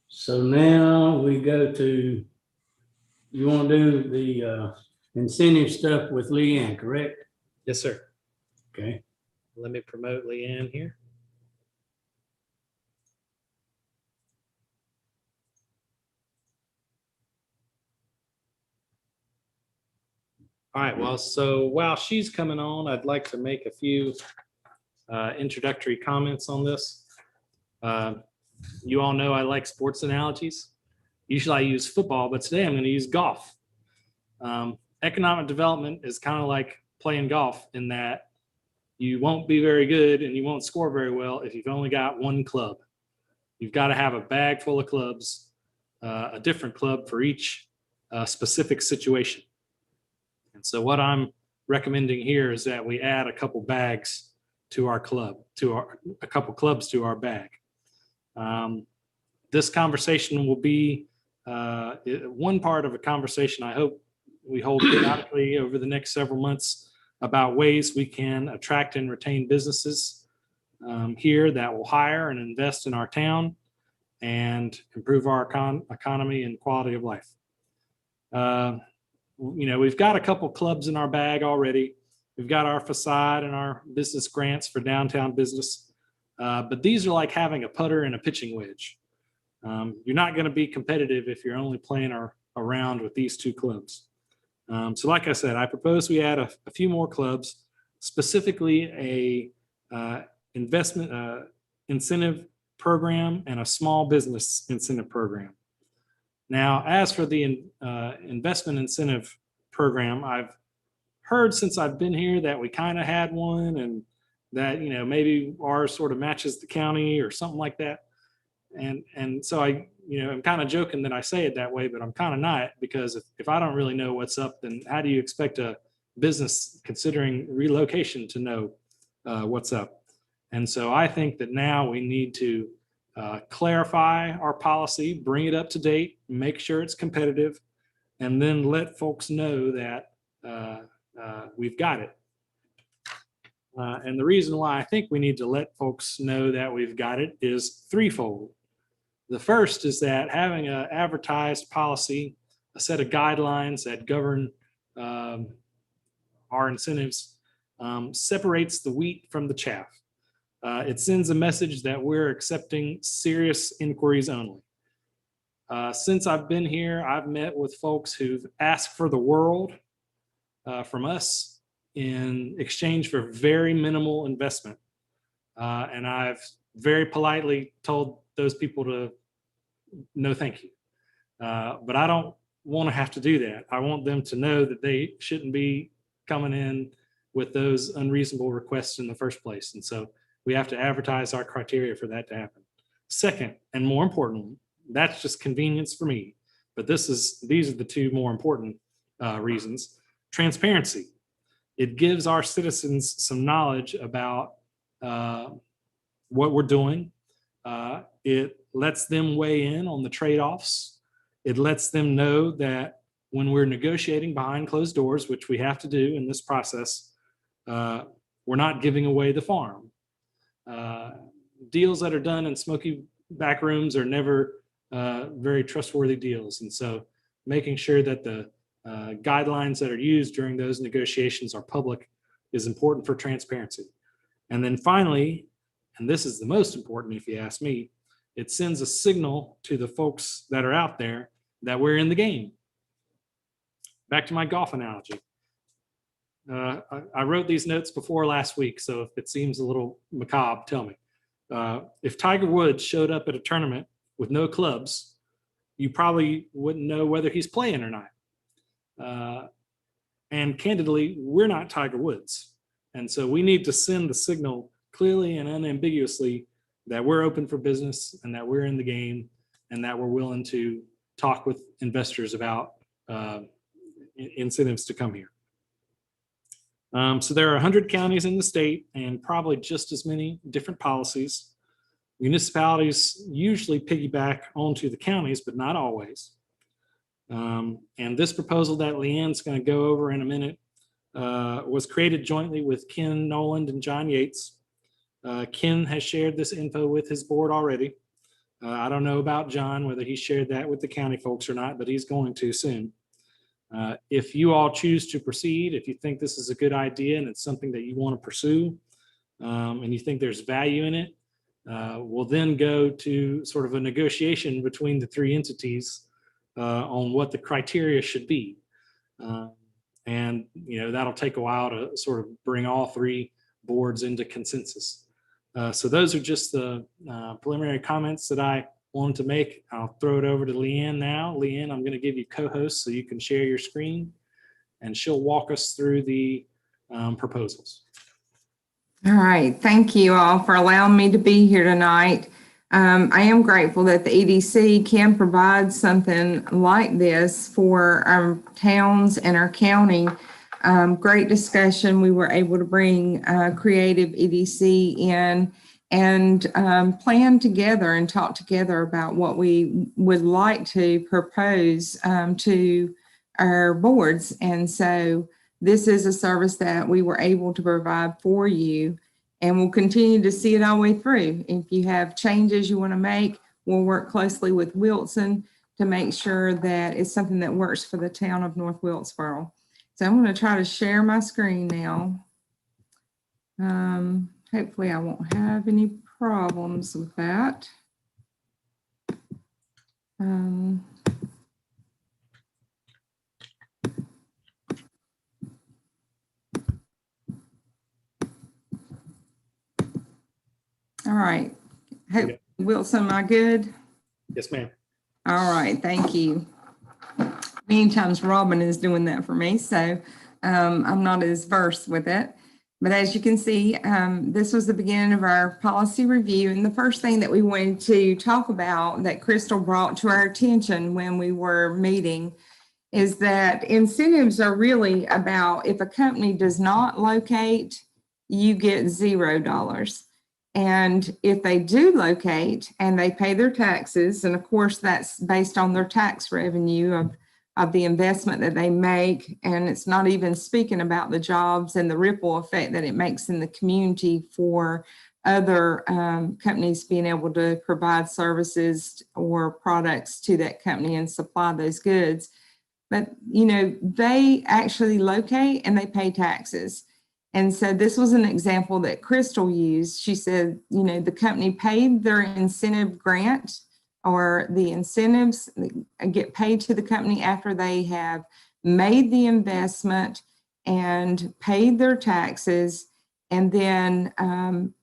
S1: So now we go to, you want to do the incentive stuff with Leanne, correct?
S4: Yes, sir.
S1: Okay.
S4: Let me promote Leanne here. All right, well, so while she's coming on, I'd like to make a few introductory comments on this. You all know I like sports analogies. Usually I use football, but today I'm going to use golf. Economic development is kind of like playing golf in that you won't be very good and you won't score very well if you've only got one club. You've got to have a bag full of clubs, a different club for each specific situation. And so what I'm recommending here is that we add a couple bags to our club, a couple clubs to our bag. This conversation will be one part of a conversation I hope we hold periodically over the next several months about ways we can attract and retain businesses here that will hire and invest in our town and improve our economy and quality of life. We've got a couple clubs in our bag already. We've got our facade and our business grants for downtown business. But these are like having a putter and a pitching wedge. You're not going to be competitive if you're only playing around with these two clubs. So like I said, I propose we add a few more clubs, specifically a investment incentive program and a small business incentive program. Now, as for the investment incentive program, I've heard since I've been here that we kind of had one and that, maybe ours sort of matches the county or something like that. And so I'm kind of joking that I say it that way, but I'm kind of not, because if I don't really know what's up, then how do you expect a business considering relocation to know what's up? And so I think that now we need to clarify our policy, bring it up to date, make sure it's competitive, and then let folks know that we've got it. And the reason why I think we need to let folks know that we've got it is threefold. The first is that having an advertised policy, a set of guidelines that govern our incentives, separates the wheat from the chaff. It sends a message that we're accepting serious inquiries only. Since I've been here, I've met with folks who've asked for the world from us in exchange for very minimal investment. And I've very politely told those people to no, thank you. But I don't want to have to do that. I want them to know that they shouldn't be coming in with those unreasonable requests in the first place. And so we have to advertise our criteria for that to happen. Second, and more important, that's just convenience for me, but these are the two more important reasons. Transparency. It gives our citizens some knowledge about what we're doing. It lets them weigh in on the trade-offs. It lets them know that when we're negotiating behind closed doors, which we have to do in this process, we're not giving away the farm. Deals that are done in smoky back rooms are never very trustworthy deals. And so making sure that the guidelines that are used during those negotiations are public is important for transparency. And then finally, and this is the most important if you ask me, it sends a signal to the folks that are out there that we're in the game. Back to my golf analogy. I wrote these notes before last week, so if it seems a little macabre, tell me. If Tiger Woods showed up at a tournament with no clubs, you probably wouldn't know whether he's playing or not. And candidly, we're not Tiger Woods. And so we need to send the signal clearly and unambiguously that we're open for business and that we're in the game and that we're willing to talk with investors about incentives to come here. So there are 100 counties in the state and probably just as many different policies. Municipalities usually piggyback onto the counties, but not always. And this proposal that Leanne's going to go over in a minute was created jointly with Ken Noland and John Yates. Ken has shared this info with his board already. I don't know about John, whether he shared that with the county folks or not, but he's going to soon. If you all choose to proceed, if you think this is a good idea and it's something that you want to pursue, and you think there's value in it, we'll then go to sort of a negotiation between the three entities on what the criteria should be. And that'll take a while to sort of bring all three boards into consensus. So those are just the preliminary comments that I wanted to make. I'll throw it over to Leanne now. Leanne, I'm going to give you co-host so you can share your screen, and she'll walk us through the proposals.
S13: All right. Thank you all for allowing me to be here tonight. I am grateful that the EDC can provide something like this for our towns and our county. Great discussion. We were able to bring Creative EDC in and plan together and talk together about what we would like to propose to our boards. And so this is a service that we were able to provide for you, and we'll continue to see it all the way through. If you have changes you want to make, we'll work closely with Wilson to make sure that it's something that works for the town of North Wilkesboro. So I'm going to try to share my screen now. Hopefully I won't have any problems with that. All right. Hey, Wilson, am I good?
S4: Yes, ma'am.
S13: All right. Thank you. Many times Robin is doing that for me, so I'm not as versed with it. But as you can see, this was the beginning of our policy review. And the first thing that we wanted to talk about that Crystal brought to our attention when we were meeting is that incentives are really about if a company does not locate, you get $0. And if they do locate and they pay their taxes, and of course that's based on their tax revenue of the investment that they make, and it's not even speaking about the jobs and the ripple effect that it makes in the community for other companies being able to provide services or products to that company and supply those goods. But, they actually locate and they pay taxes. And so this was an example that Crystal used. She said, the company paid their incentive grant, or the incentives get paid to the company after they have made the investment and paid their taxes. And then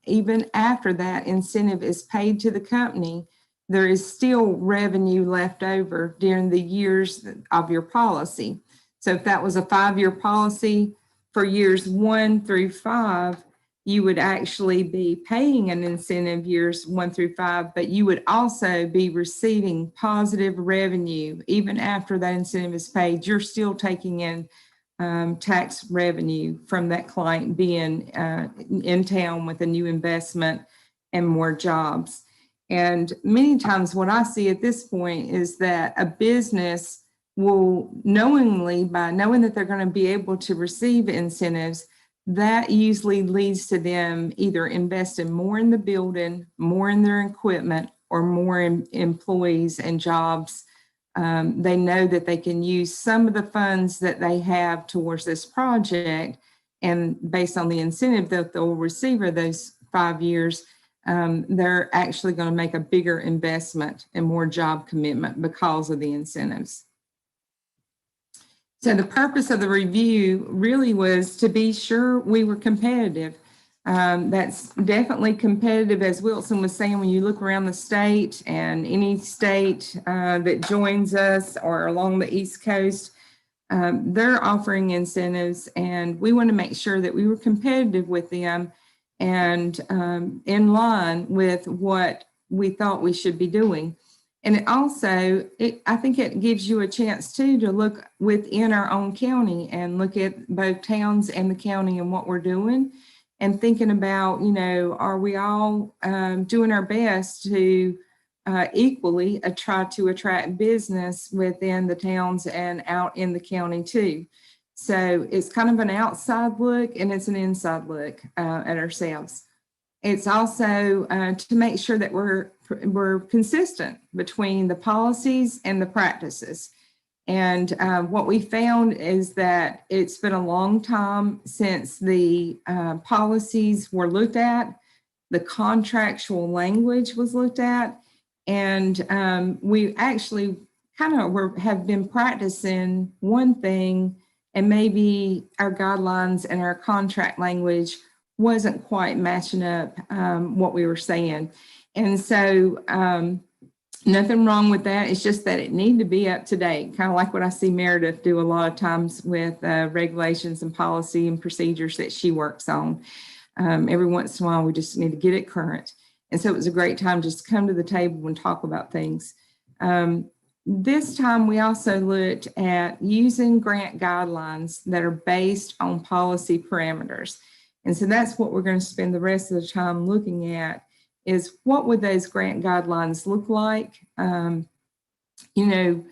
S13: even after that incentive is paid to the company, there is still revenue left over during the years of your policy. So if that was a 5-year policy, for years 1 through 5, you would actually be paying an incentive years 1 through 5, but you would also be receiving positive revenue. Even after that incentive is paid, you're still taking in tax revenue from that client being in town with a new investment and more jobs. And many times what I see at this point is that a business will knowingly, by knowing that they're going to be able to receive incentives, that usually leads to them either investing more in the building, more in their equipment, or more in employees and jobs. They know that they can use some of the funds that they have towards this project, and based on the incentive that they'll receive for those 5 years, they're actually going to make a bigger investment and more job commitment because of the incentives. So the purpose of the review really was to be sure we were competitive. That's definitely competitive, as Wilson was saying, when you look around the state and any state that joins us or along the East Coast, they're offering incentives, and we want to make sure that we were competitive with them and in line with what we thought we should be doing. And it also, I think it gives you a chance too to look within our own county and look at both towns and the county and what we're doing, and thinking about, you know, are we all doing our best to equally try to attract business within the towns and out in the county too. So it's kind of an outside look and it's an inside look at ourselves. It's also to make sure that we're consistent between the policies and the practices. And what we found is that it's been a long time since the policies were looked at, the contractual language was looked at, and we actually kind of have been practicing one thing, and maybe our guidelines and our contract language wasn't quite matching up what we were saying. And so nothing wrong with that. It's just that it needed to be up to date, kind of like what I see Meredith do a lot of times with regulations and policy and procedures that she works on. Every once in a while, we just need to get it current. And so it was a great time just to come to the table and talk about things. This time, we also looked at using grant guidelines that are based on policy parameters. And so that's what we're going to spend the rest of the time looking at, is what would those grant guidelines look like? You know,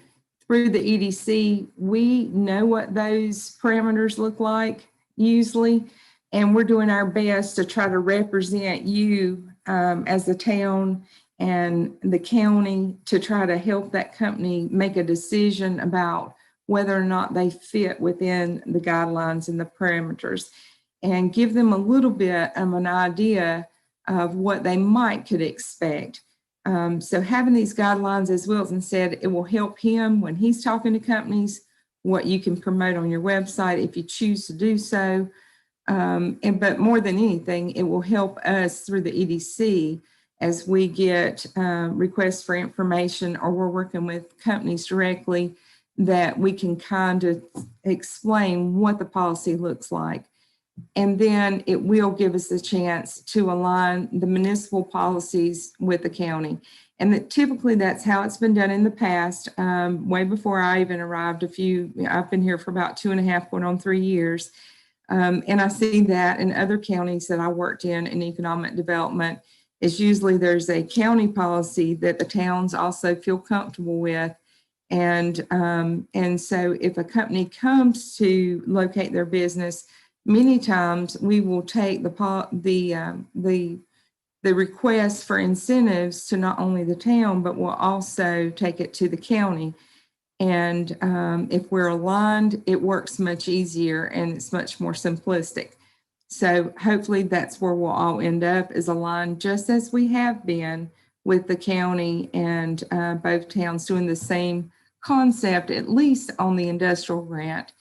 S13: through the EDC, we know what those parameters look like usually, and we're doing our best to try to represent you as the town and the county to try to help that company make a decision about whether or not they fit within the guidelines and the parameters, and give them a little bit of an idea of what they could expect. So having these guidelines, as Wilson said, it will help him when he's talking to companies, what you can promote on your website if you choose to do so. But more than anything, it will help us through the EDC as we get requests for information, or we're working with companies directly, that we can kind of explain what the policy looks like. And then it will give us a chance to align the municipal policies with the county. And that typically that's how it's been done in the past, way before I even arrived. I've been here for about 2.5, going on 3 years. And I see that in other counties that I worked in economic development, is usually there's a county policy that the towns also feel comfortable with. And so if a company comes to locate their business, many times we will take the request for incentives to not only the town, but we'll also take it to the county. And if we're aligned, it works much easier and it's much more simplistic. So hopefully that's where we'll all end up, is aligned just as we have been with the county and both towns doing the same concept, at least on the industrial grant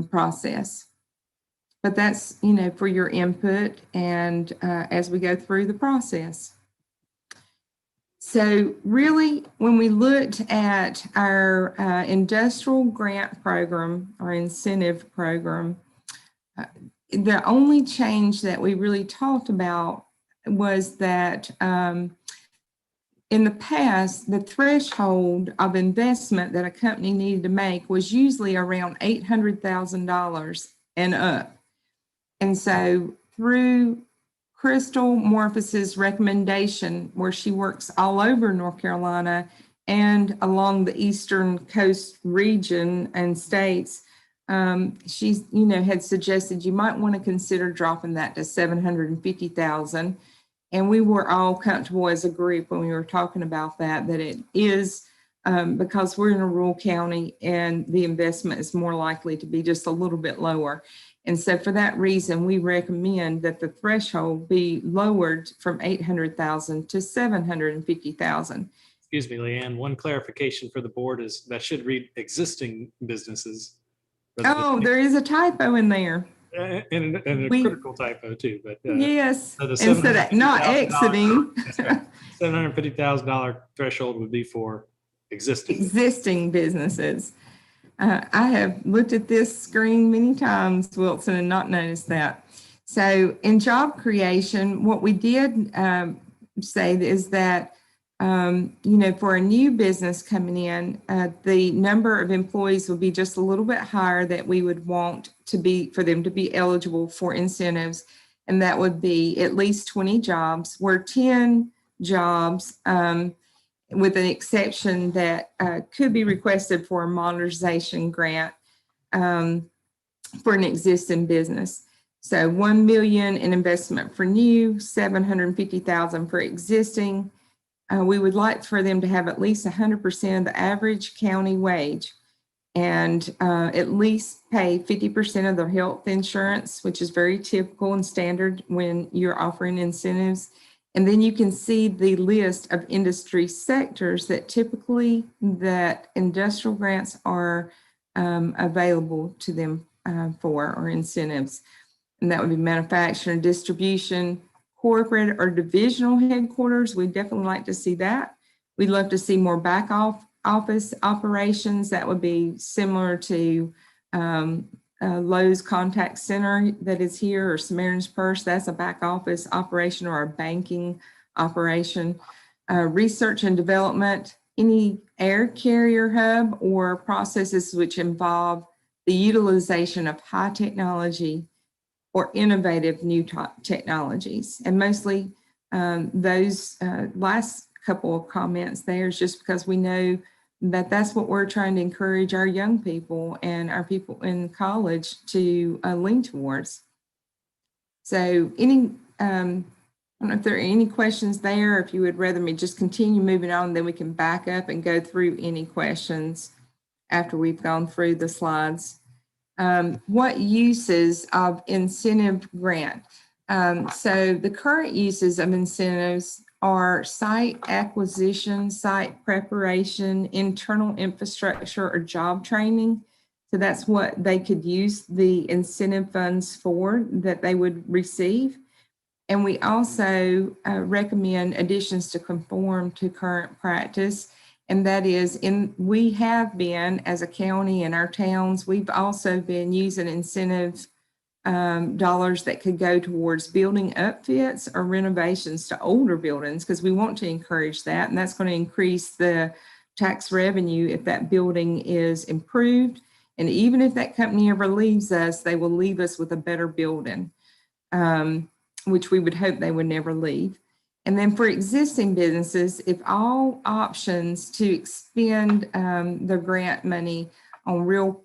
S13: process. but that's, you know, for your input and as we go through the process. So really, when we looked at our industrial grant program or incentive program, the only change that we really talked about was that in the past, the threshold of investment that a company needed to make was usually around $800,000 and up. And so through Crystal Morphus's recommendation, where she works all over North Carolina and along the Eastern Coast region and states, she's, you know, had suggested you might want to consider dropping that to 750,000. And we were all comfortable as a group when we were talking about that it is because we're in a rural county and the investment is more likely to be just a little bit lower. And so for that reason, we recommend that the threshold be lowered from 800,000 to 750,000.
S4: Excuse me, Leanne, one clarification for the board is that should read existing businesses.
S13: Oh, there is a typo in there.
S4: And a critical typo too, but.
S13: Yes,
S4: So the
S13: instead of not exiting.
S4: $750,000 threshold would be for
S13: existing businesses. I have looked at this screen many times, Wilson, and not noticed that. So in job creation, what we did say is that, you know, for a new business coming in, the number of employees will be just a little bit higher that we would want to be, for them to be eligible for incentives. And that would be at least 20 jobs, where 10 jobs, with an exception that could be requested for a modernization grant for an existing business. So 1 million in investment for new, 750,000 for existing. We would like for them to have at least 100% of the average county wage and at least pay 50% of their health insurance, which is very typical and standard when you're offering incentives. And then you can see the list of industry sectors that typically that industrial grants are available to them for, or incentives. And that would be manufacturing, distribution, corporate or divisional headquarters. We'd definitely like to see that. We'd love to see more back office operations. That would be similar to Lowe's Contact Center that is here, or Samaritan's Purse. That's a back office operation or a banking operation. Research and development, any air carrier hub or processes which involve the utilization of high technology or innovative new technologies. And mostly those last couple of comments there is just because we know that that's what we're trying to encourage our young people and our people in college to lean towards. So any, I don't know if there are any questions there, if you would rather me just continue moving on, then we can back up and go through any questions after we've gone through the slides. What uses of incentive grant? So the current uses of incentives are site acquisition, site preparation, internal infrastructure, or job training. So that's what they could use the incentive funds for that they would receive. And we also recommend additions to conform to current practice. And that is, we have been, as a county in our towns, we've also been using incentive dollars that could go towards building upfits or renovations to older buildings, because we want to encourage that. And that's going to increase the tax revenue if that building is improved. And even if that company ever leaves us, they will leave us with a better building, which we would hope they would never leave. And then for existing businesses, if all options to expend their grant money on real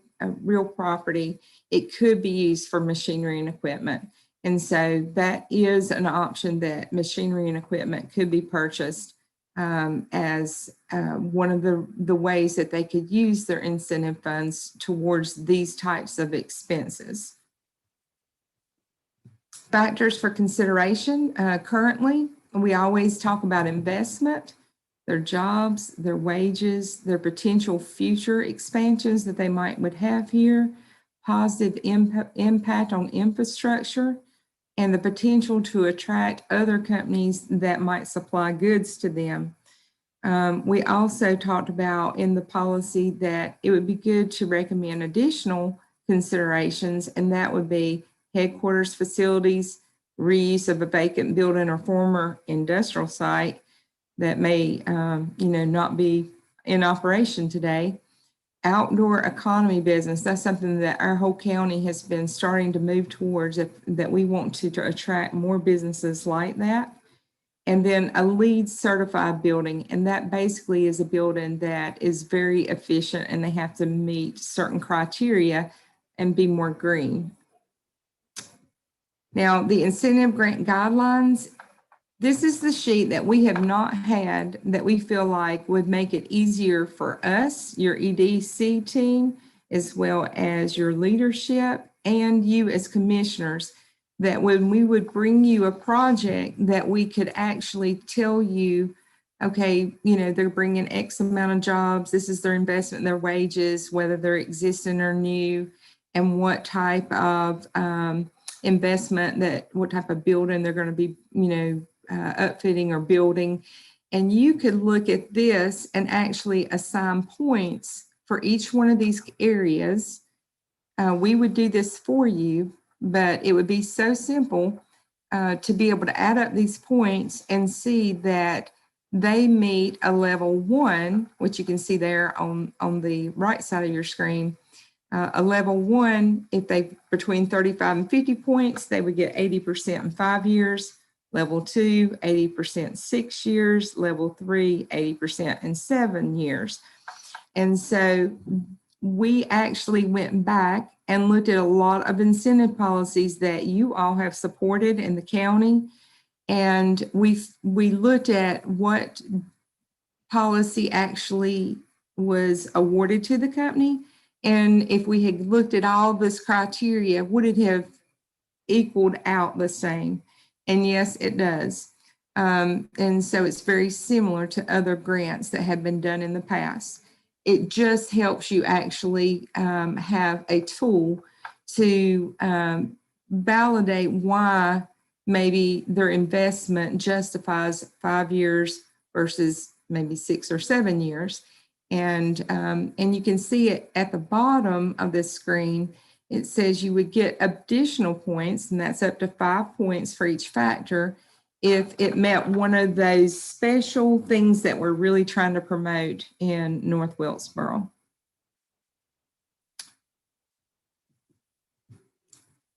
S13: property, it could be used for machinery and equipment. And so that is an option, that machinery and equipment could be purchased as one of the ways that they could use their incentive funds towards these types of expenses. Factors for consideration. Currently, we always talk about investment, their jobs, their wages, their potential future expansions that they would have here, positive impact on infrastructure, and the potential to attract other companies that might supply goods to them. We also talked about in the policy that it would be good to recommend additional considerations, and that would be headquarters facilities, reuse of a vacant building or former industrial site that may, not be in operation today. Outdoor economy business, that's something that our whole county has been starting to move towards, that we want to attract more businesses like that. And then a LEED certified building, and that basically is a building that is very efficient and they have to meet certain criteria and be more green. Now, the incentive grant guidelines, this is the sheet that we have not had that we feel like would make it easier for us, your EDC team, as well as your leadership and you as commissioners, that when we would bring you a project that we could actually tell you, okay, they're bringing X amount of jobs, this is their investment, their wages, whether they're existing or new, and what type of investment, what type of building they're going to be, upfitting or building. And you could look at this and actually assign points for each one of these areas. We would do this for you, but it would be so simple to be able to add up these points and see that they meet a level 1, which you can see there on the right side of your screen. A level 1, if they between 35 and 50 points, they would get 80% in 5 years. Level 2, 80% 6 years. Level 3, 80% in 7 years. And so we actually went back and looked at a lot of incentive policies that you all have supported in the county. And we looked at what policy actually was awarded to the company. And if we had looked at all this criteria, would it have equaled out the same? And yes, it does. And so it's very similar to other grants that have been done in the past. It just helps you actually have a tool to validate why maybe their investment justifies 5 years versus maybe 6 or 7 years. And you can see it at the bottom of this screen. It says you would get additional points, and that's up to 5 points for each factor if it met one of those special things that we're really trying to promote in North Wilkesboro.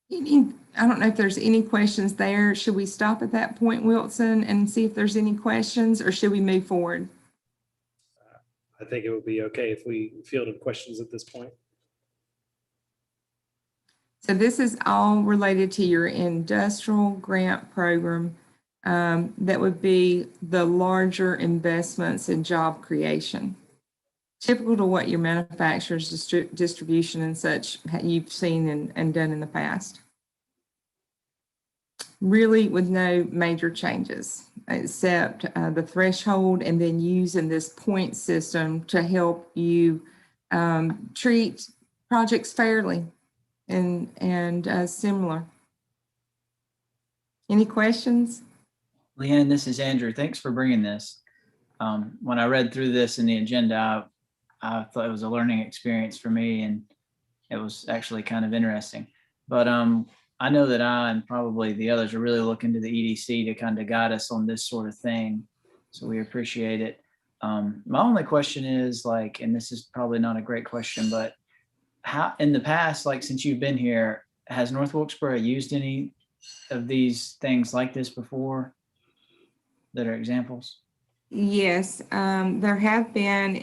S13: I don't know if there's any questions there. Should we stop at that point, Wilson, and see if there's any questions, or should we move forward?
S4: I think it would be okay if we fielded questions at this point.
S13: So this is all related to your industrial grant program. That would be the larger investments in job creation, typical to what your manufacturers, distribution and such you've seen and done in the past. Really with no major changes except the threshold, and then using this point system to help you treat projects fairly and similar. Any questions?
S2: Leanne, this is Andrew. Thanks for bringing this. When I read through this in the agenda, I thought it was a learning experience for me, and it was actually kind of interesting. But I know that I and probably the others are really looking to the EDC to kind of guide us on this sort of thing. So we appreciate it. My only question is and this is probably not a great question, but how in the past, since you've been here, has North Wilkesboro used any of these things like this before that are examples?
S13: Yes, there have been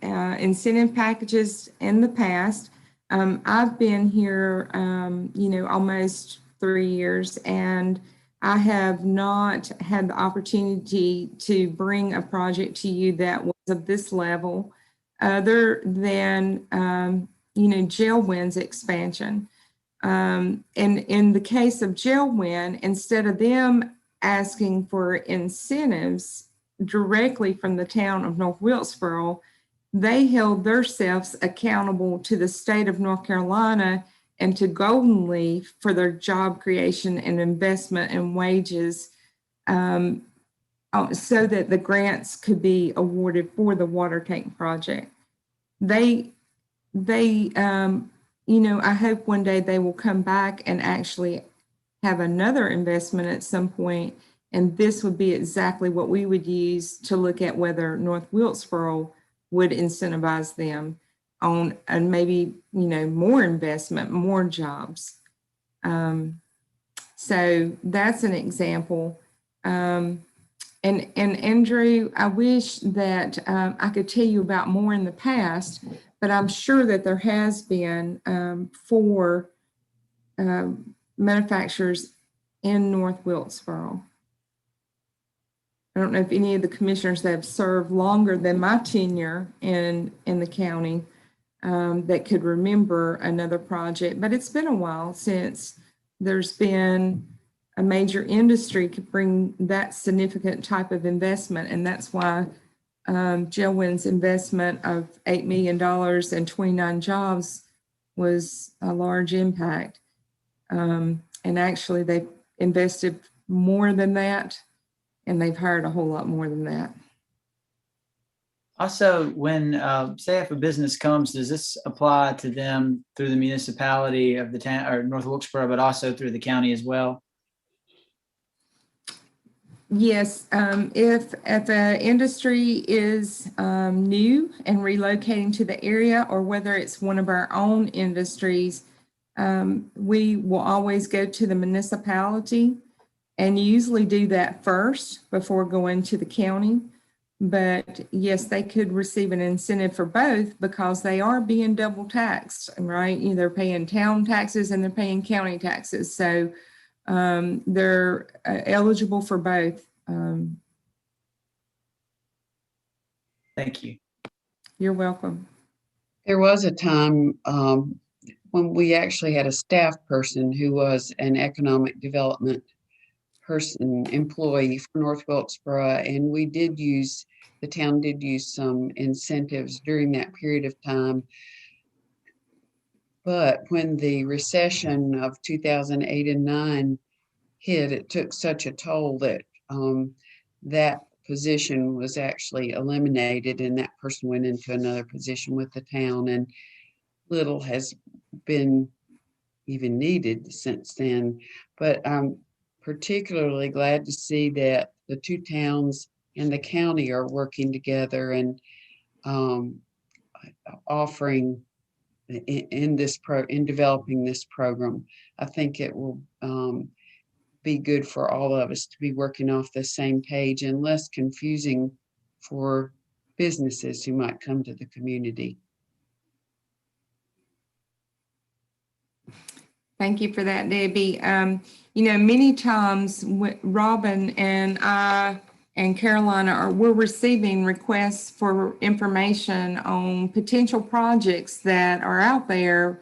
S13: incentive packages in the past. I've been here, almost 3 years, and I have not had the opportunity to bring a project to you that was of this level, other than, JELWIN's expansion. And in the case of JELWIN, instead of them asking for incentives directly from the town of North Wilkesboro, they held themselves accountable to the state of North Carolina and to Golden Leaf for their job creation and investment in wages, so that the grants could be awarded for the water tank project. They, I hope one day they will come back and actually have another investment at some point. And this would be exactly what we would use to look at whether North Wilkesboro would incentivize them on, and maybe, more investment, more jobs. So that's an example. And Andrew, I wish that I could tell you about more in the past, but I'm sure that there has been for manufacturers in North Wilkesboro. I don't know if any of the commissioners that have served longer than my tenure in the county that could remember another project, but it's been a while since there's been a major industry could bring that significant type of investment. And that's why Jellwyn's investment of $8 million and 29 jobs was a large impact. And actually they invested more than that, and they've hired a whole lot more than that.
S2: Also, when, say if a business comes, does this apply to them through the municipality of the town or North Wilkesboro, but also through the county as well?
S13: Yes, if the industry is new and relocating to the area, or whether it's one of our own industries, we will always go to the municipality and usually do that first before going to the county. But yes, they could receive an incentive for both because they are being double taxed, right? They're paying town taxes and they're paying county taxes. So they're eligible for both.
S2: Thank you.
S13: You're welcome.
S8: There was a time when we actually had a staff person who was an economic development person, employee for North Wilkesboro, and the town did use some incentives during that period of time. But when the recession of 2008 and 9 hit, it took such a toll that that position was actually eliminated, and that person went into another position with the town, and little has been even needed since then. But I'm particularly glad to see that the two towns and the county are working together and offering in developing this program. I think it will be good for all of us to be working off the same page and less confusing for businesses who might come to the community.
S13: Thank you for that, Debbie. Many times Robin and I and Carolina we're receiving requests for information on potential projects that are out there.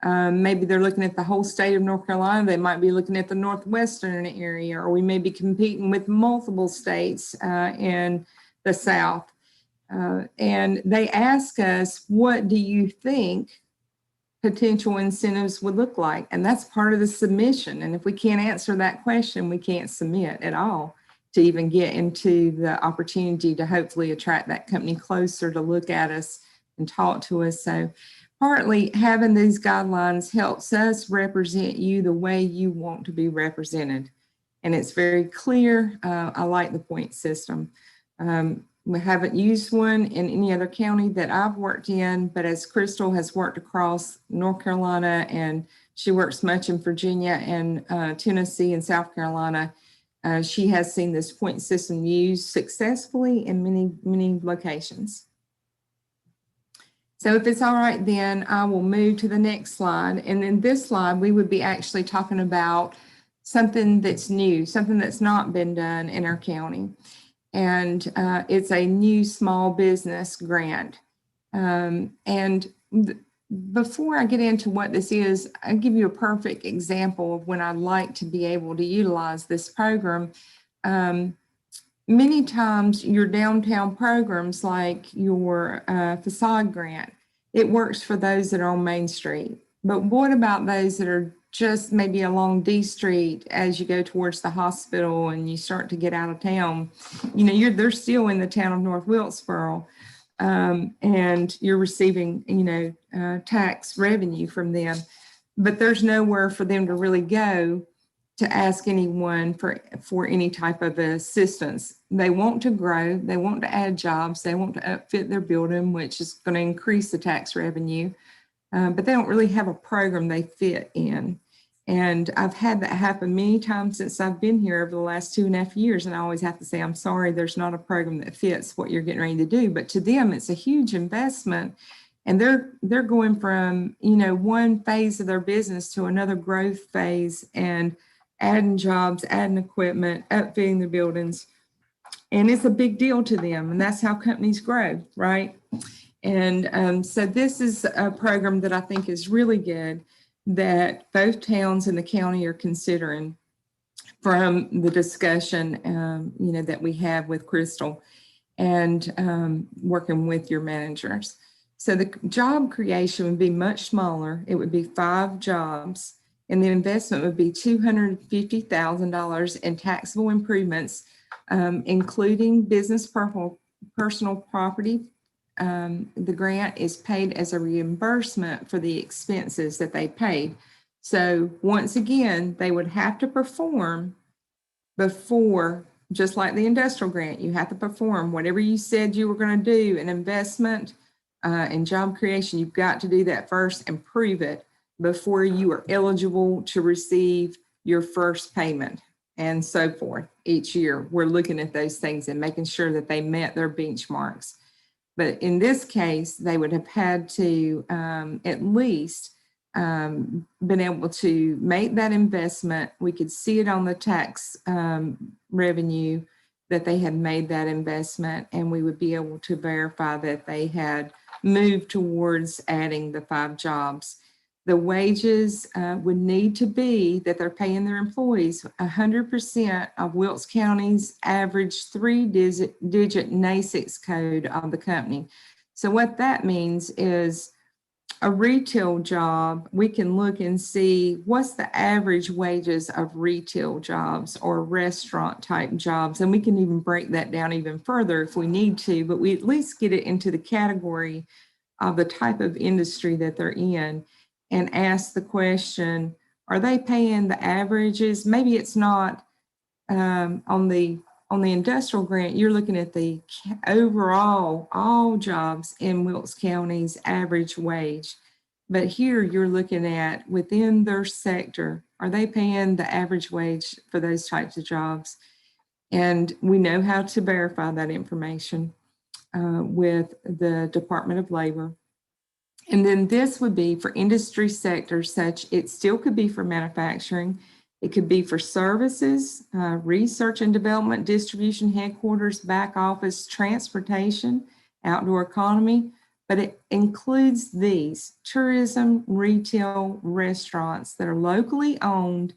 S13: Maybe they're looking at the whole state of North Carolina. They might be looking at the Northwestern area, or we may be competing with multiple states in the South. And they ask us, what do you think potential incentives would look like? And that's part of the submission. And if we can't answer that question, we can't submit at all to even get into the opportunity to hopefully attract that company closer to look at us and talk to us. So partly having these guidelines helps us represent you the way you want to be represented. And it's very clear. I like the point system. We haven't used one in any other county that I've worked in, but as Crystal has worked across North Carolina and she works much in Virginia and Tennessee and South Carolina, she has seen this point system used successfully in many, many locations. So if it's all right, then I will move to the next slide. And in this slide, we would be actually talking about something that's new, something that's not been done in our county. And it's a new small business grant. Before I get into what this is, I'll give you a perfect example of when I'd like to be able to utilize this program. Many times your downtown programs, like your facade grant, it works for those that are on Main Street. But what about those that are just maybe along D Street as you go towards the hospital and you start to get out of town? You know, they're still in the town of North Wilkesboro, and you're receiving, tax revenue from them, but there's nowhere for them to really go to ask anyone for any type of assistance. They want to grow, they want to add jobs, they want to upfit their building, which is going to increase the tax revenue, but they don't really have a program they fit in. And I've had that happen many times since I've been here over the last 2.5 years. And I always have to say, I'm sorry, there's not a program that fits what you're getting ready to do. But to them, it's a huge investment. And they're going from, one phase of their business to another growth phase and adding jobs, adding equipment, upfitting the buildings. And it's a big deal to them. And that's how companies grow, right? And so this is a program that I think is really good, that both towns and the county are considering from the discussion, that we have with Crystal and working with your managers. So the job creation would be much smaller. It would be 5 jobs, and the investment would be $250,000 in taxable improvements, including business personal property. The grant is paid as a reimbursement for the expenses that they paid. So once again, they would have to perform before, just like the industrial grant, you have to perform whatever you said you were going to do, an investment in job creation. You've got to do that first and prove it before you are eligible to receive your first payment, and so forth. Each year, we're looking at those things and making sure that they met their benchmarks. But in this case, they would have had to at least been able to make that investment. We could see it on the tax revenue that they had made that investment, and we would be able to verify that they had moved towards adding the 5 jobs. The wages would need to be that they're paying their employees 100% of Wilkes County's average 3-digit NAICS code of the company. So what that means is a retail job, we can look and see what's the average wages of retail jobs or restaurant type jobs. And we can even break that down even further if we need to, but we at least get it into the category of the type of industry that they're in, and ask the question, are they paying the averages? Maybe it's not on the industrial grant, you're looking at the overall, all jobs in Wilkes County's average wage. But here you're looking at within their sector, are they paying the average wage for those types of jobs? And we know how to verify that information with the Department of Labor. And then this would be for industry sectors such, it still could be for manufacturing, it could be for services, research and development, distribution, headquarters, back office, transportation, outdoor economy, but it includes these: tourism, retail, restaurants that are locally owned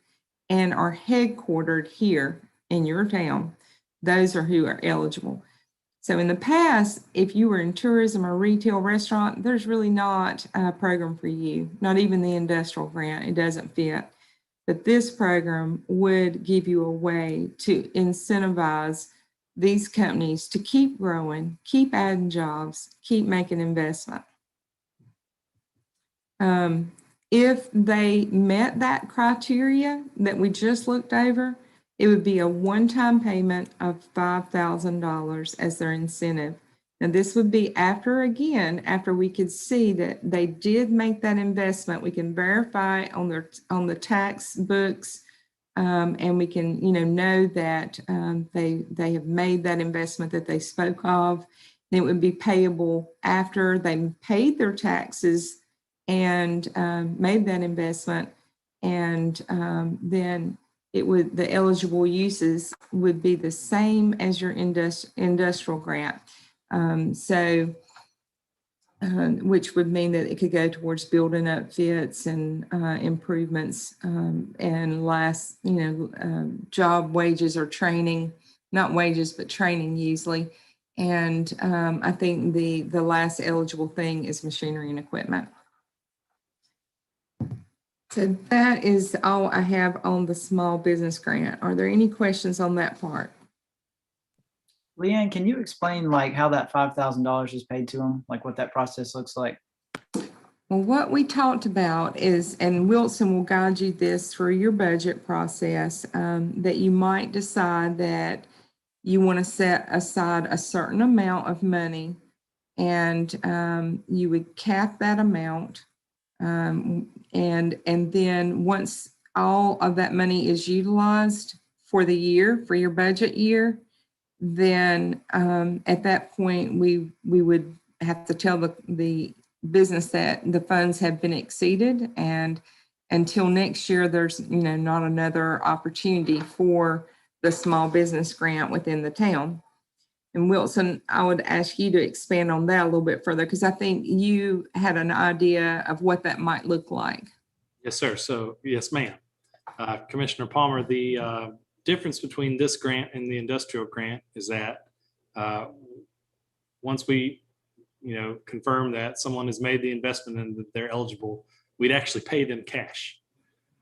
S13: and are headquartered here in your town. Those are who are eligible. So in the past, if you were in tourism or retail restaurant, there's really not a program for you, not even the industrial grant, it doesn't fit. But this program would give you a way to incentivize these companies to keep growing, keep adding jobs, keep making investment. If they met that criteria that we just looked over, it would be a one-time payment of $5,000 as their incentive. Now this would be after we could see that they did make that investment. We can verify on the tax books, and we can know that they have made that investment that they spoke of. And it would be payable after they paid their taxes and made that investment, and then the eligible uses would be the same as your industrial grant. Which would mean that it could go towards building upfits and improvements, and last, job wages or training, not wages, but training usually. And I think the last eligible thing is machinery and equipment. So that is all I have on the small business grant. Are there any questions on that part?
S2: Leanne, can you explain like how that $5,000 is paid to them? Like what that process looks like?
S13: Well, what we talked about is, and Wilson will guide you this through your budget process, that you might decide that you want to set aside a certain amount of money, and you would cap that amount. And then once all of that money is utilized for the year, for your budget year, then at that point, we would have to tell the business that the funds have been exceeded, and until next year, there's not another opportunity for the small business grant within the town. And Wilson, I would ask you to expand on that a little bit further, because I think you had an idea of what that might look like.
S4: Yes, sir. So, yes, ma'am. Commissioner Palmer, the difference between this grant and the industrial grant is that once we confirm that someone has made the investment and that they're eligible, we'd actually pay them cash.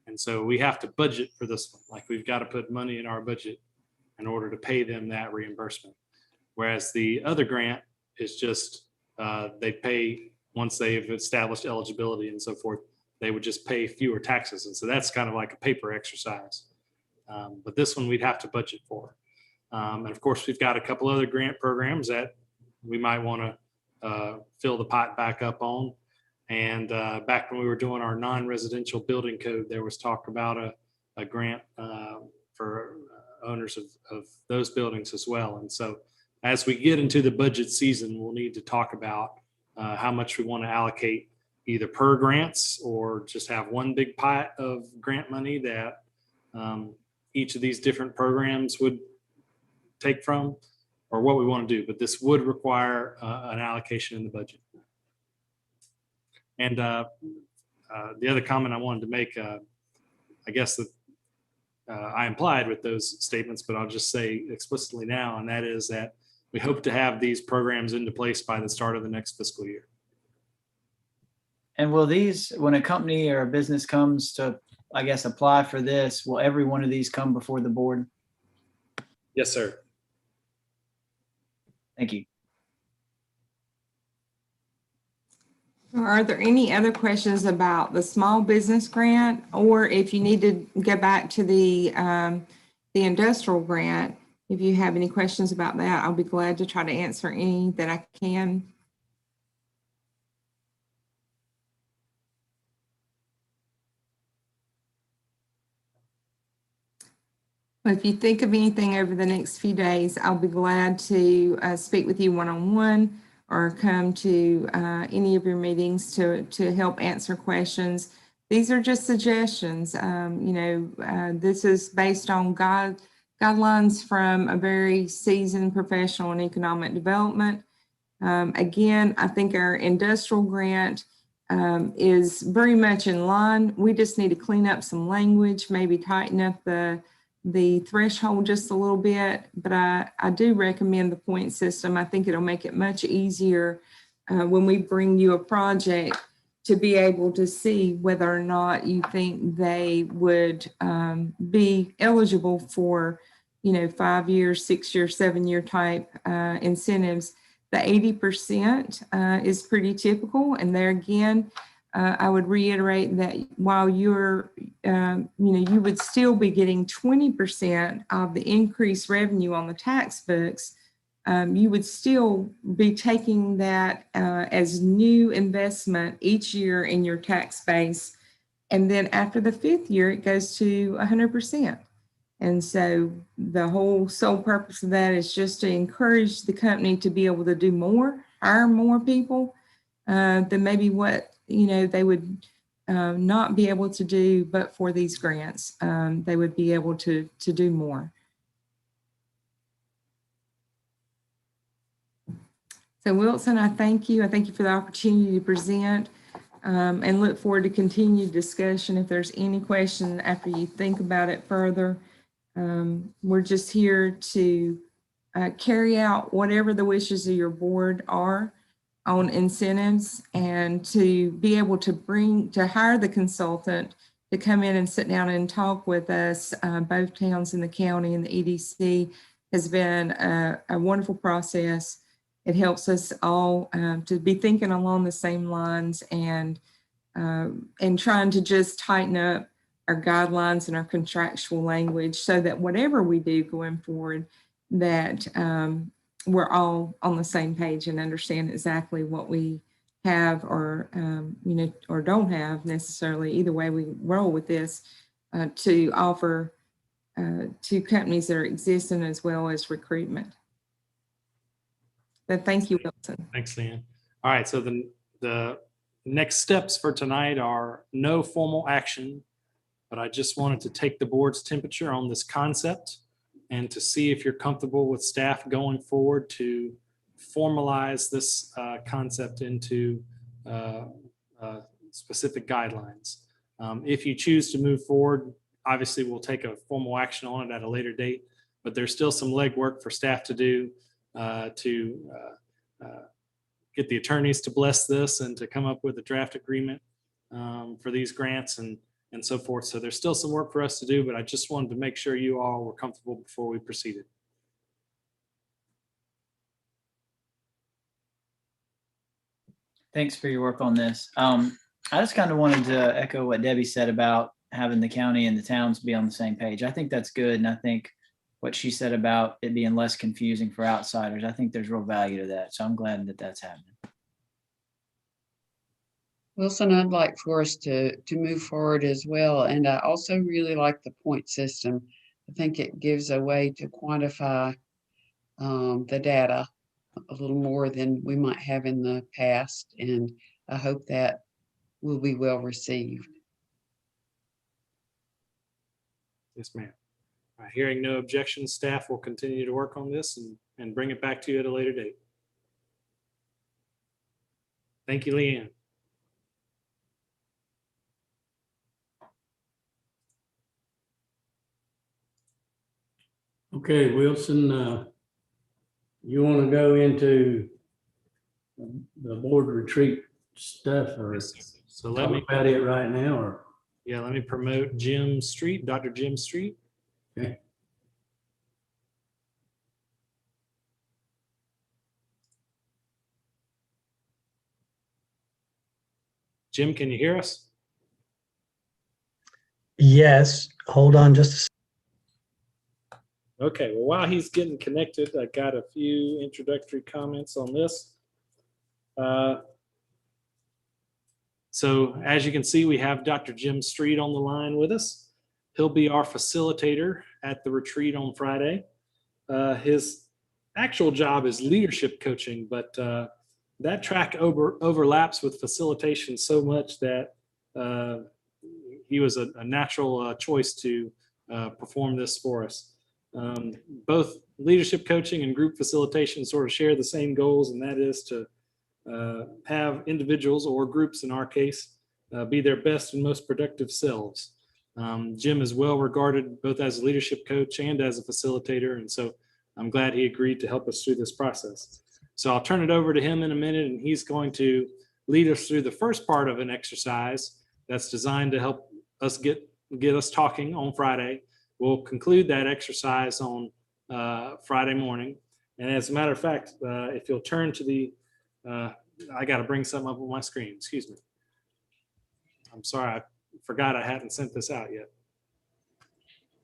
S4: And so we have to budget for this one. Like, we've got to put money in our budget in order to pay them that reimbursement. Whereas the other grant is just, they pay once they've established eligibility and so forth, they would just pay fewer taxes. And so that's kind of like a paper exercise. But this one we'd have to budget for. And of course, we've got a couple other grant programs that we might want to fill the pot back up on. And back when we were doing our non-residential building code, there was talk about a grant for owners of those buildings as well. And so as we get into the budget season, we'll need to talk about how much we want to allocate either per grants or just have one big pot of grant money that each of these different programs would take from, or what we want to do. But this would require an allocation in the budget. And the other comment I wanted to make, I guess that I implied with those statements, but I'll just say explicitly now, and that is that we hope to have these programs into place by the start of the next fiscal year.
S2: And will these, when a company or a business comes to, I guess, apply for this, will every one of these come before the board?
S4: Yes, sir.
S2: Thank you.
S13: Are there any other questions about the small business grant, or if you need to go back to the industrial grant? If you have any questions about that, I'll be glad to try to answer any that I can. If you think of anything over the next few days, I'll be glad to speak with you one-on-one or come to any of your meetings to help answer questions. These are just suggestions. This is based on guidelines from a very seasoned professional in economic development. Again, I think our industrial grant is very much in line. We just need to clean up some language, maybe tighten up the threshold just a little bit, but I do recommend the point system. I think it'll make it much easier when we bring you a project to be able to see whether or not you think they would be eligible for, 5 years, 6 years, 7 year type incentives. The 80% is pretty typical. And there again, I would reiterate that while you're, you would still be getting 20% of the increased revenue on the tax books, you would still be taking that as new investment each year in your tax base. And then after the 5th year, it goes to 100%. And so the whole sole purpose of that is just to encourage the company to be able to do more, hire more people than maybe what they would not be able to do, but for these grants, they would be able to do more. So Wilson, I thank you. I thank you for the opportunity to present and look forward to continued discussion. If there's any question after you think about it further, we're just here to carry out whatever the wishes of your board are on incentives, and to be able to hire the consultant to come in and sit down and talk with us, both towns in the county and the EDC, has been a wonderful process. It helps us all to be thinking along the same lines and trying to just tighten up our guidelines and our contractual language so that whatever we do going forward, that we're all on the same page and understand exactly what we have or, or don't have necessarily. Either way we roll with this to offer to companies that are existing as well as recruitment. But thank you, Wilson.
S4: Thanks, Leanne. All right, so the next steps for tonight are no formal action, but I just wanted to take the board's temperature on this concept and to see if you're comfortable with staff going forward to formalize this concept into specific guidelines. If you choose to move forward, obviously we'll take a formal action on it at a later date, but there's still some legwork for staff to do to get the attorneys to bless this and to come up with a draft agreement for these grants and so forth. So there's still some work for us to do, but I just wanted to make sure you all were comfortable before we proceeded.
S2: Thanks for your work on this. I just kind of wanted to echo what Debbie said about having the county and the towns be on the same page. I think that's good. And I think what she said about it being less confusing for outsiders, I think there's real value to that. So I'm glad that that's happening.
S8: Wilson, I'd like for us to move forward as well. And I also really like the point system. I think it gives a way to quantify the data a little more than we might have in the past. And I hope that will be well received.
S4: Yes, ma'am. Hearing no objections, staff will continue to work on this and bring it back to you at a later date. Thank you, Leanne.
S1: Okay, Wilson, you want to go into the board retreat stuff or
S4: So let me
S1: about it right now, or?
S4: Yeah, let me promote Jim Street, Dr. Jim Street.
S1: Okay.
S4: Jim, can you hear us?
S14: Yes, hold on just a second.
S4: Okay, well, while he's getting connected, I got a few introductory comments on this. So as you can see, we have Dr. Jim Street on the line with us. He'll be our facilitator at the retreat on Friday. His actual job is leadership coaching, but that track overlaps with facilitation so much that he was a natural choice to perform this for us. Both leadership coaching and group facilitation sort of share the same goals, and that is to have individuals or groups in our case be their best and most productive selves. Jim is well regarded both as a leadership coach and as a facilitator, and so I'm glad he agreed to help us through this process. So I'll turn it over to him in a minute, and he's going to lead us through the first part of an exercise that's designed to help us get us talking on Friday. We'll conclude that exercise on Friday morning. And as a matter of fact, if you'll turn to the, I got to bring something up on my screen, excuse me. I'm sorry, I forgot I hadn't sent this out yet.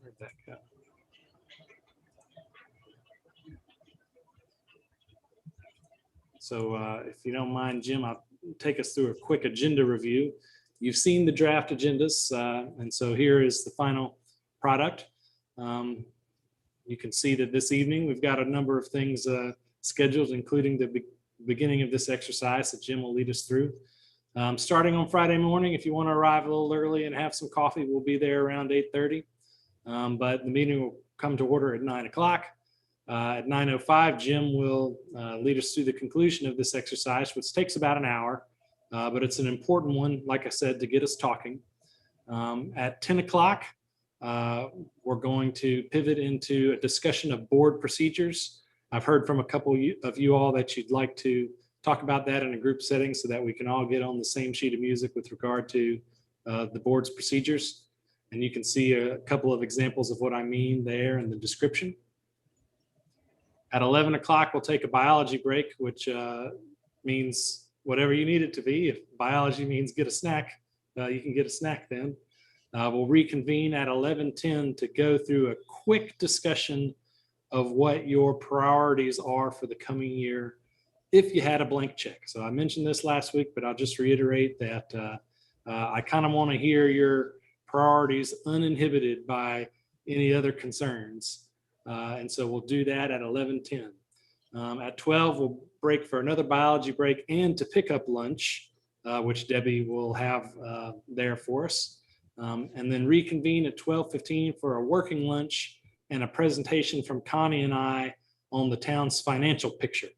S4: Where'd that go? So if you don't mind, Jim, I'll take us through a quick agenda review. You've seen the draft agendas, and so here is the final product. You can see that this evening we've got a number of things scheduled, including the beginning of this exercise that Jim will lead us through. Starting on Friday morning, if you want to arrive a little early and have some coffee, we'll be there around 8:30. But the meeting will come to order at 9 o'clock. At 9:05, Jim will lead us through the conclusion of this exercise, which takes about an hour, but it's an important one, like I said, to get us talking. At 10 o'clock, we're going to pivot into a discussion of board procedures. I've heard from a couple of you all that you'd like to talk about that in a group setting so that we can all get on the same sheet of music with regard to the board's procedures. And you can see a couple of examples of what I mean there in the description. At 11 o'clock, we'll take a biology break, which means whatever you need it to be. If biology means get a snack, you can get a snack then. We'll reconvene at 11:10 to go through a quick discussion of what your priorities are for the coming year if you had a blank check. So I mentioned this last week, but I'll just reiterate that I kind of want to hear your priorities uninhibited by any other concerns. And so we'll do that at 11:10. At 12, we'll break for another biology break and to pick up lunch, which Debbie will have there for us. And then reconvene at 12:15 for a working lunch and a presentation from Connie and I on the town's financial picture.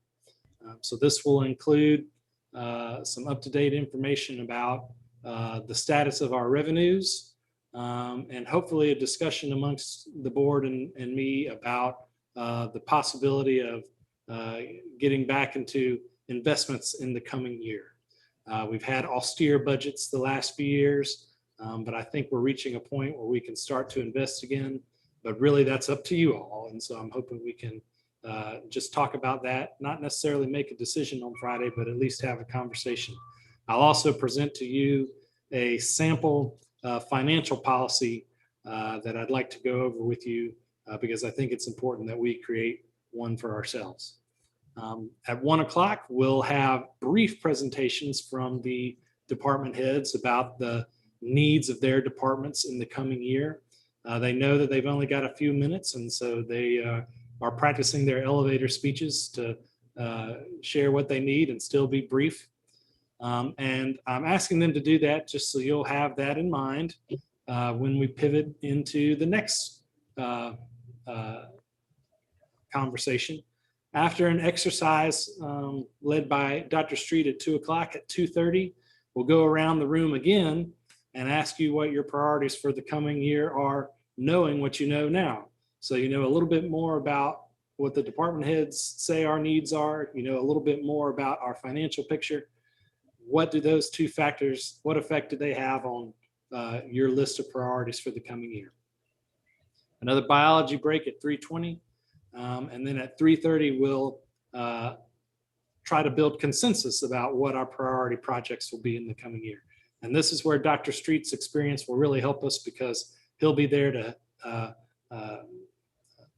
S4: So this will include some up-to-date information about the status of our revenues, and hopefully a discussion amongst the board and me about the possibility of getting back into investments in the coming year. We've had austere budgets the last few years, but I think we're reaching a point where we can start to invest again. But really, that's up to you all. And so I'm hoping we can just talk about that, not necessarily make a decision on Friday, but at least have a conversation. I'll also present to you a sample financial policy that I'd like to go over with you because I think it's important that we create one for ourselves. At 1 o'clock, we'll have brief presentations from the department heads about the needs of their departments in the coming year. They know that they've only got a few minutes, and so they are practicing their elevator speeches to share what they need and still be brief. And I'm asking them to do that just so you'll have that in mind when we pivot into the next conversation. After an exercise led by Dr. Street at 2 o'clock, at 2:30, we'll go around the room again and ask you what your priorities for the coming year are, knowing what you know now. So you know a little bit more about what the department heads say our needs are, you know a little bit more about our financial picture. What do those two factors, what effect do they have on your list of priorities for the coming year? Another biology break at 3:20. And then at 3:30, we'll try to build consensus about what our priority projects will be in the coming year. And this is where Dr. Street's experience will really help us, because he'll be there to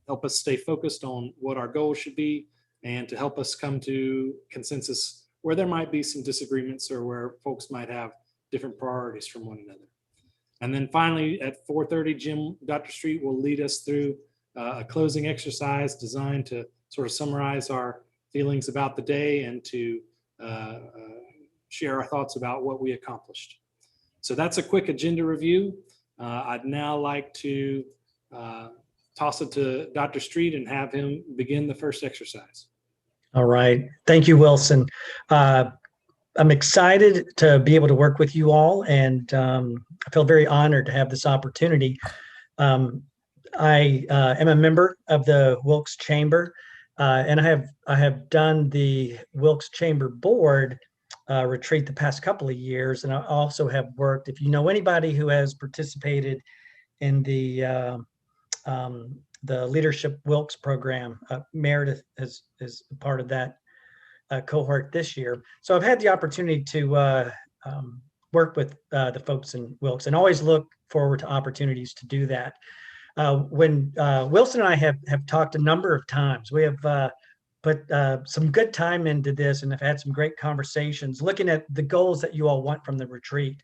S4: help us stay focused on what our goals should be and to help us come to consensus where there might be some disagreements or where folks might have different priorities from one another. And then finally, at 4:30, Dr. Street will lead us through a closing exercise designed to sort of summarize our feelings about the day and to share our thoughts about what we accomplished. So that's a quick agenda review. I'd now like to toss it to Dr. Street and have him begin the first exercise.
S14: All right. Thank you, Wilson. I'm excited to be able to work with you all, and I feel very honored to have this opportunity. I am a member of the Wilkes Chamber, and I have done the Wilkes Chamber Board retreat the past couple of years, and I also have worked. If you know anybody who has participated in the Leadership Wilkes program, Meredith is a part of that cohort this year. So I've had the opportunity to work with the folks in Wilkes, and always look forward to opportunities to do that. When Wilson and I have talked a number of times, we have put some good time into this and have had some great conversations looking at the goals that you all want from the retreat.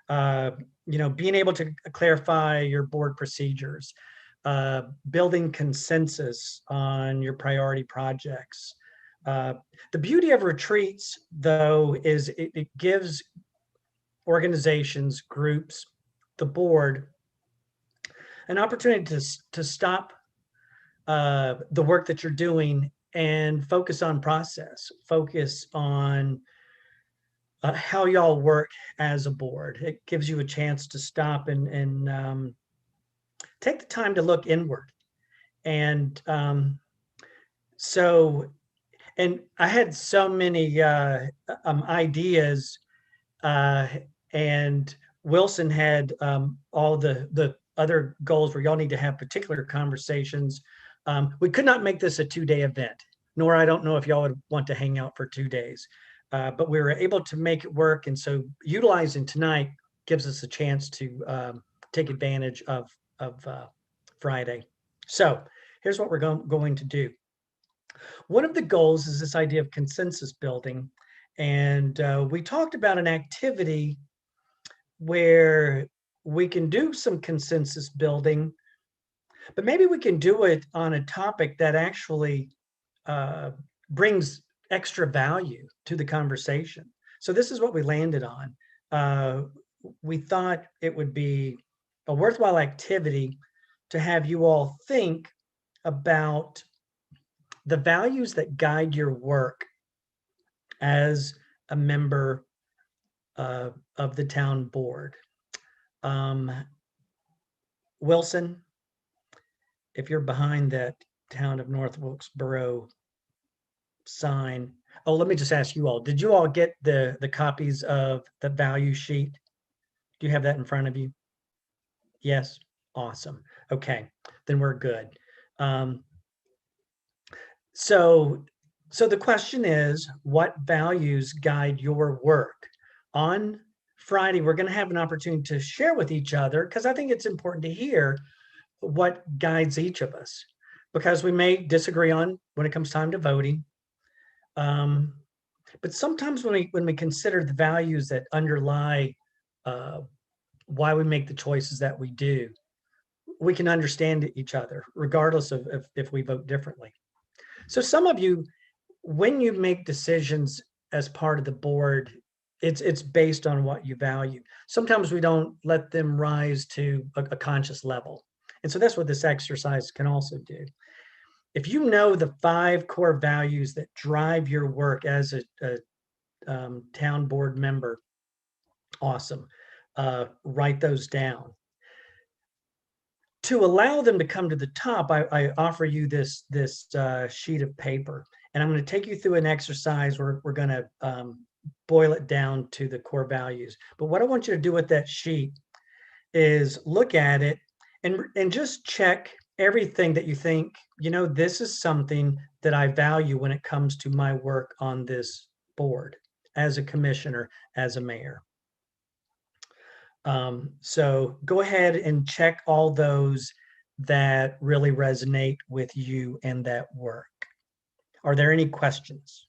S14: Being able to clarify your board procedures, building consensus on your priority projects. The beauty of retreats, though, is it gives organizations, groups, the board, an opportunity to stop the work that you're doing and focus on process, focus on how y'all work as a board. It gives you a chance to stop and take the time to look inward. And and I had so many ideas, and Wilson had all the other goals where y'all need to have particular conversations. We could not make this a 2-day event, nor I don't know if y'all would want to hang out for 2 days. But we were able to make it work. And so utilizing tonight gives us a chance to take advantage of Friday. So here's what we're going to do. One of the goals is this idea of consensus building. And we talked about an activity where we can do some consensus building, but maybe we can do it on a topic that actually brings extra value to the conversation. So this is what we landed on. We thought it would be a worthwhile activity to have you all think about the values that guide your work as a member of the town board. Wilson, if you're behind that Town of North Wilkesboro sign. Oh, let me just ask you all, did you all get the copies of the value sheet? Do you have that in front of you? Yes, awesome. Okay, then we're good. So the question is, what values guide your work? On Friday, we're going to have an opportunity to share with each other, because I think it's important to hear what guides each of us, because we may disagree on when it comes time to voting. But sometimes when we consider the values that underlie why we make the choices that we do, we can understand each other, regardless of if we vote differently. So some of you, when you make decisions as part of the board, it's based on what you value. Sometimes we don't let them rise to a conscious level. And so that's what this exercise can also do. If you know the 5 core values that drive your work as a town board member, awesome. Write those down. To allow them to come to the top, I offer you this sheet of paper, and I'm going to take you through an exercise where we're going to boil it down to the core values. But what I want you to do with that sheet is look at it and just check everything that you think, this is something that I value when it comes to my work on this board as a commissioner, as a mayor. So go ahead and check all those that really resonate with you and that work. Are there any questions?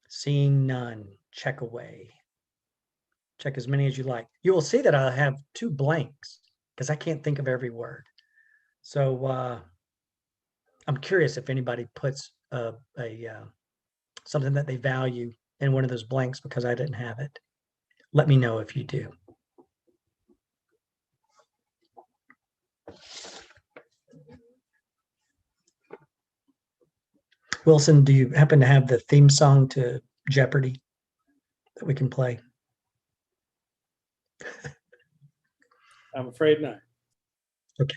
S14: Seeing none, check away. Check as many as you like. You will see that I have 2 blanks because I can't think of every word. So I'm curious if anybody puts something that they value in one of those blanks, because I didn't have it. Let me know if you do. Wilson, do you happen to have the theme song to Jeopardy that we can play?
S4: I'm afraid not.
S14: Okay.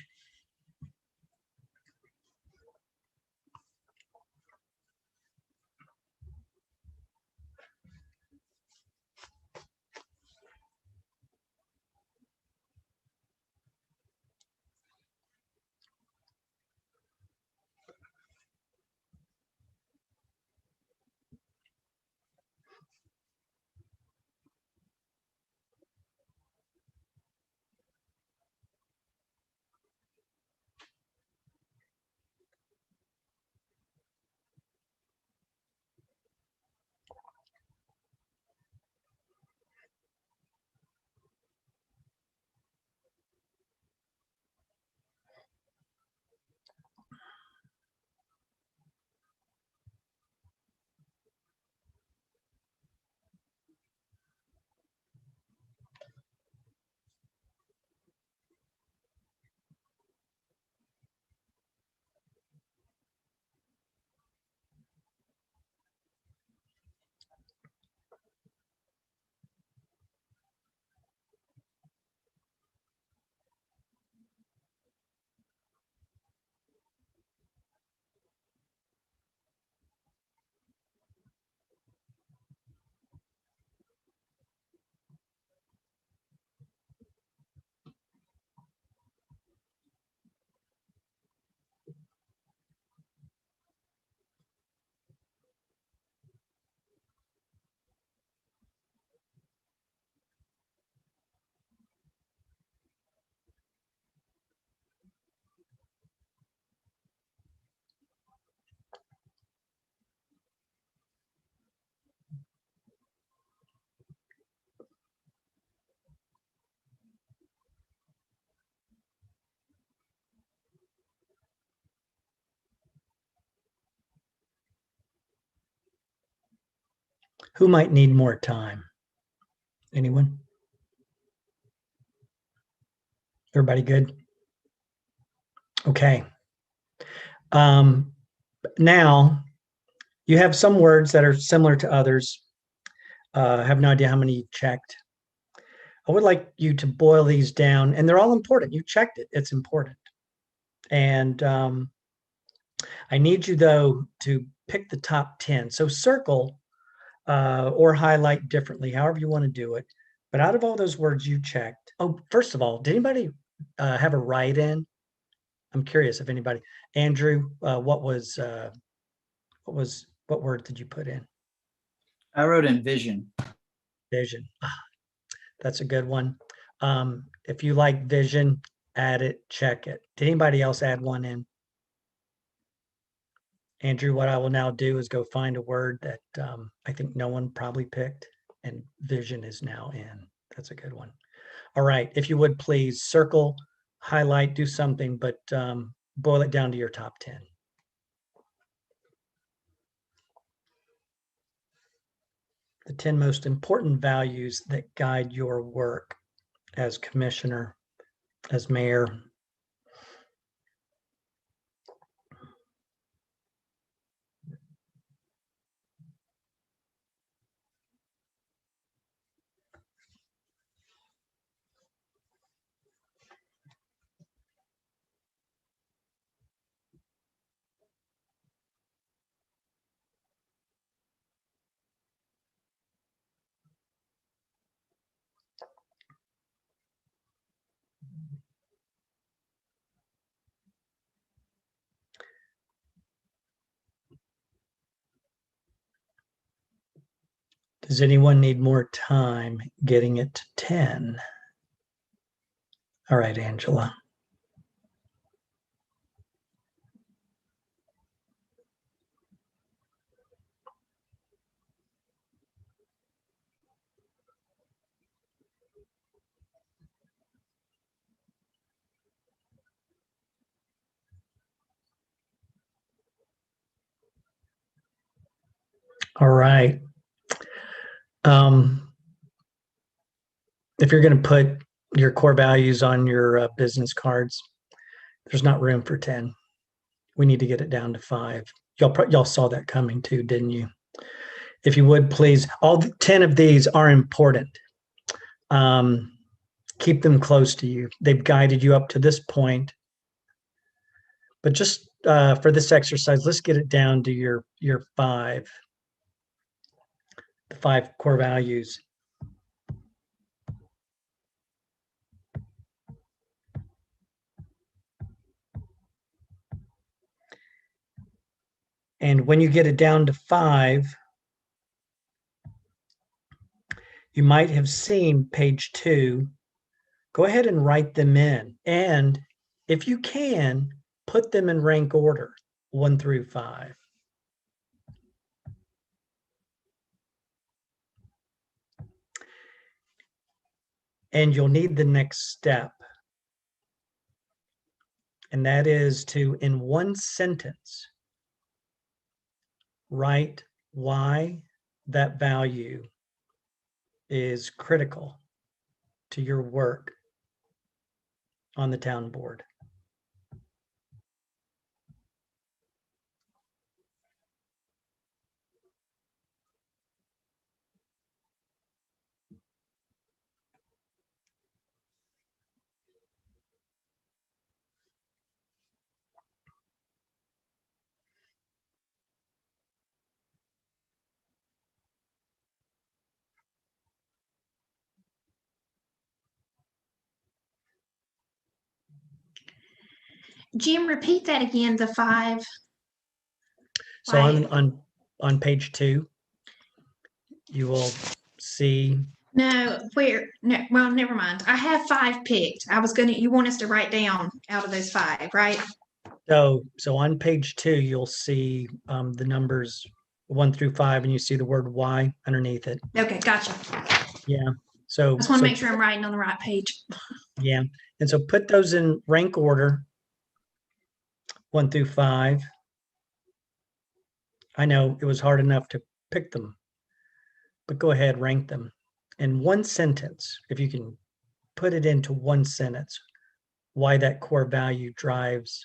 S14: Who might need more time? Anyone? Everybody good? Okay. Now, you have some words that are similar to others. I have no idea how many you checked. I would like you to boil these down, and they're all important. You checked it. It's important. And I need you, though, to pick the top 10. So circle or highlight differently, however you want to do it. But out of all those words you checked, oh, first of all, did anybody have a write-in? I'm curious if anybody. Andrew, what word did you put in?
S2: I wrote in vision.
S14: Vision. That's a good one. If you like vision, add it, check it. Did anybody else add one in? Andrew, what I will now do is go find a word that I think no one probably picked, and vision is now in. That's a good one. All right. If you would please circle, highlight, do something, but boil it down to your top 10. The 10 most important values that guide your work as commissioner, as mayor. Does anyone need more time getting it to 10? All right, Angela. All right. If you're going to put your core values on your business cards, there's not room for 10. We need to get it down to 5. Y'all saw that coming too, didn't you? If you would please, all 10 of these are important. Keep them close to you. They've guided you up to this point. But just for this exercise, let's get it down to your 5. The 5 core values. And when you get it down to 5, you might have seen page 2. Go ahead and write them in. And if you can, put them in rank order, 1 through 5. And you'll need the next step. And that is to, in one sentence, write why that value is critical to your work on the town board.
S6: Jim, repeat that again, the 5.
S14: So
S6: Right.
S14: on page 2, you will see.
S6: No, well, never mind. I have 5 picked. You want us to write down out of those 5, right?
S14: So on page 2, you'll see the numbers 1 through 5, and you see the word why underneath it.
S6: Okay, gotcha.
S14: Yeah. So
S6: I just want to make sure I'm writing on the right page.
S14: Yeah. And so put those in rank order, 1 through 5. I know it was hard enough to pick them. but go ahead, rank them in one sentence. If you can put it into one sentence, why that core value drives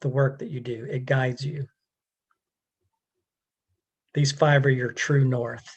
S14: the work that you do. It guides you. These 5 are your true north.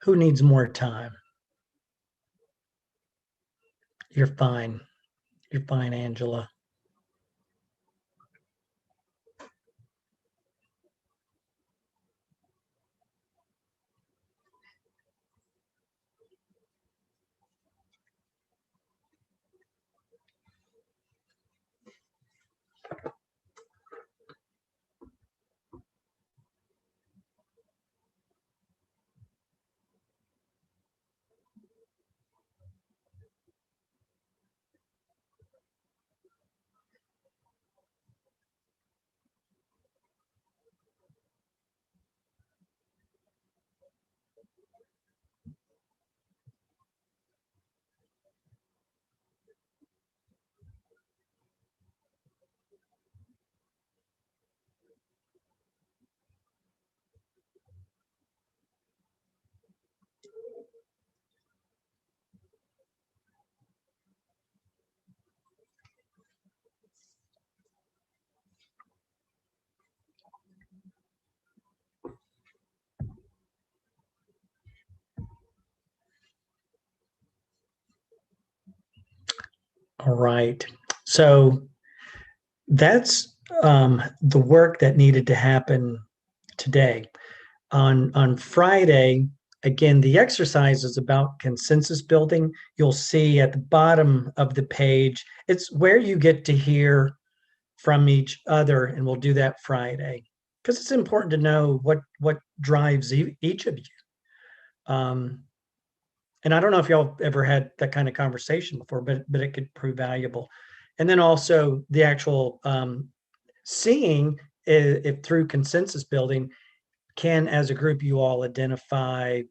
S14: Who needs more time? You're fine. You're fine, Angela. All right. So that's the work that needed to happen today. On Friday, again, the exercise is about consensus building. You'll see at the bottom of the page, it's where you get to hear from each other, and we'll do that Friday because it's important to know what drives each of you. And I don't know if y'all ever had that kind of conversation before, but it could prove valuable. And then also the actual seeing if through consensus building, can, as a group, you all identify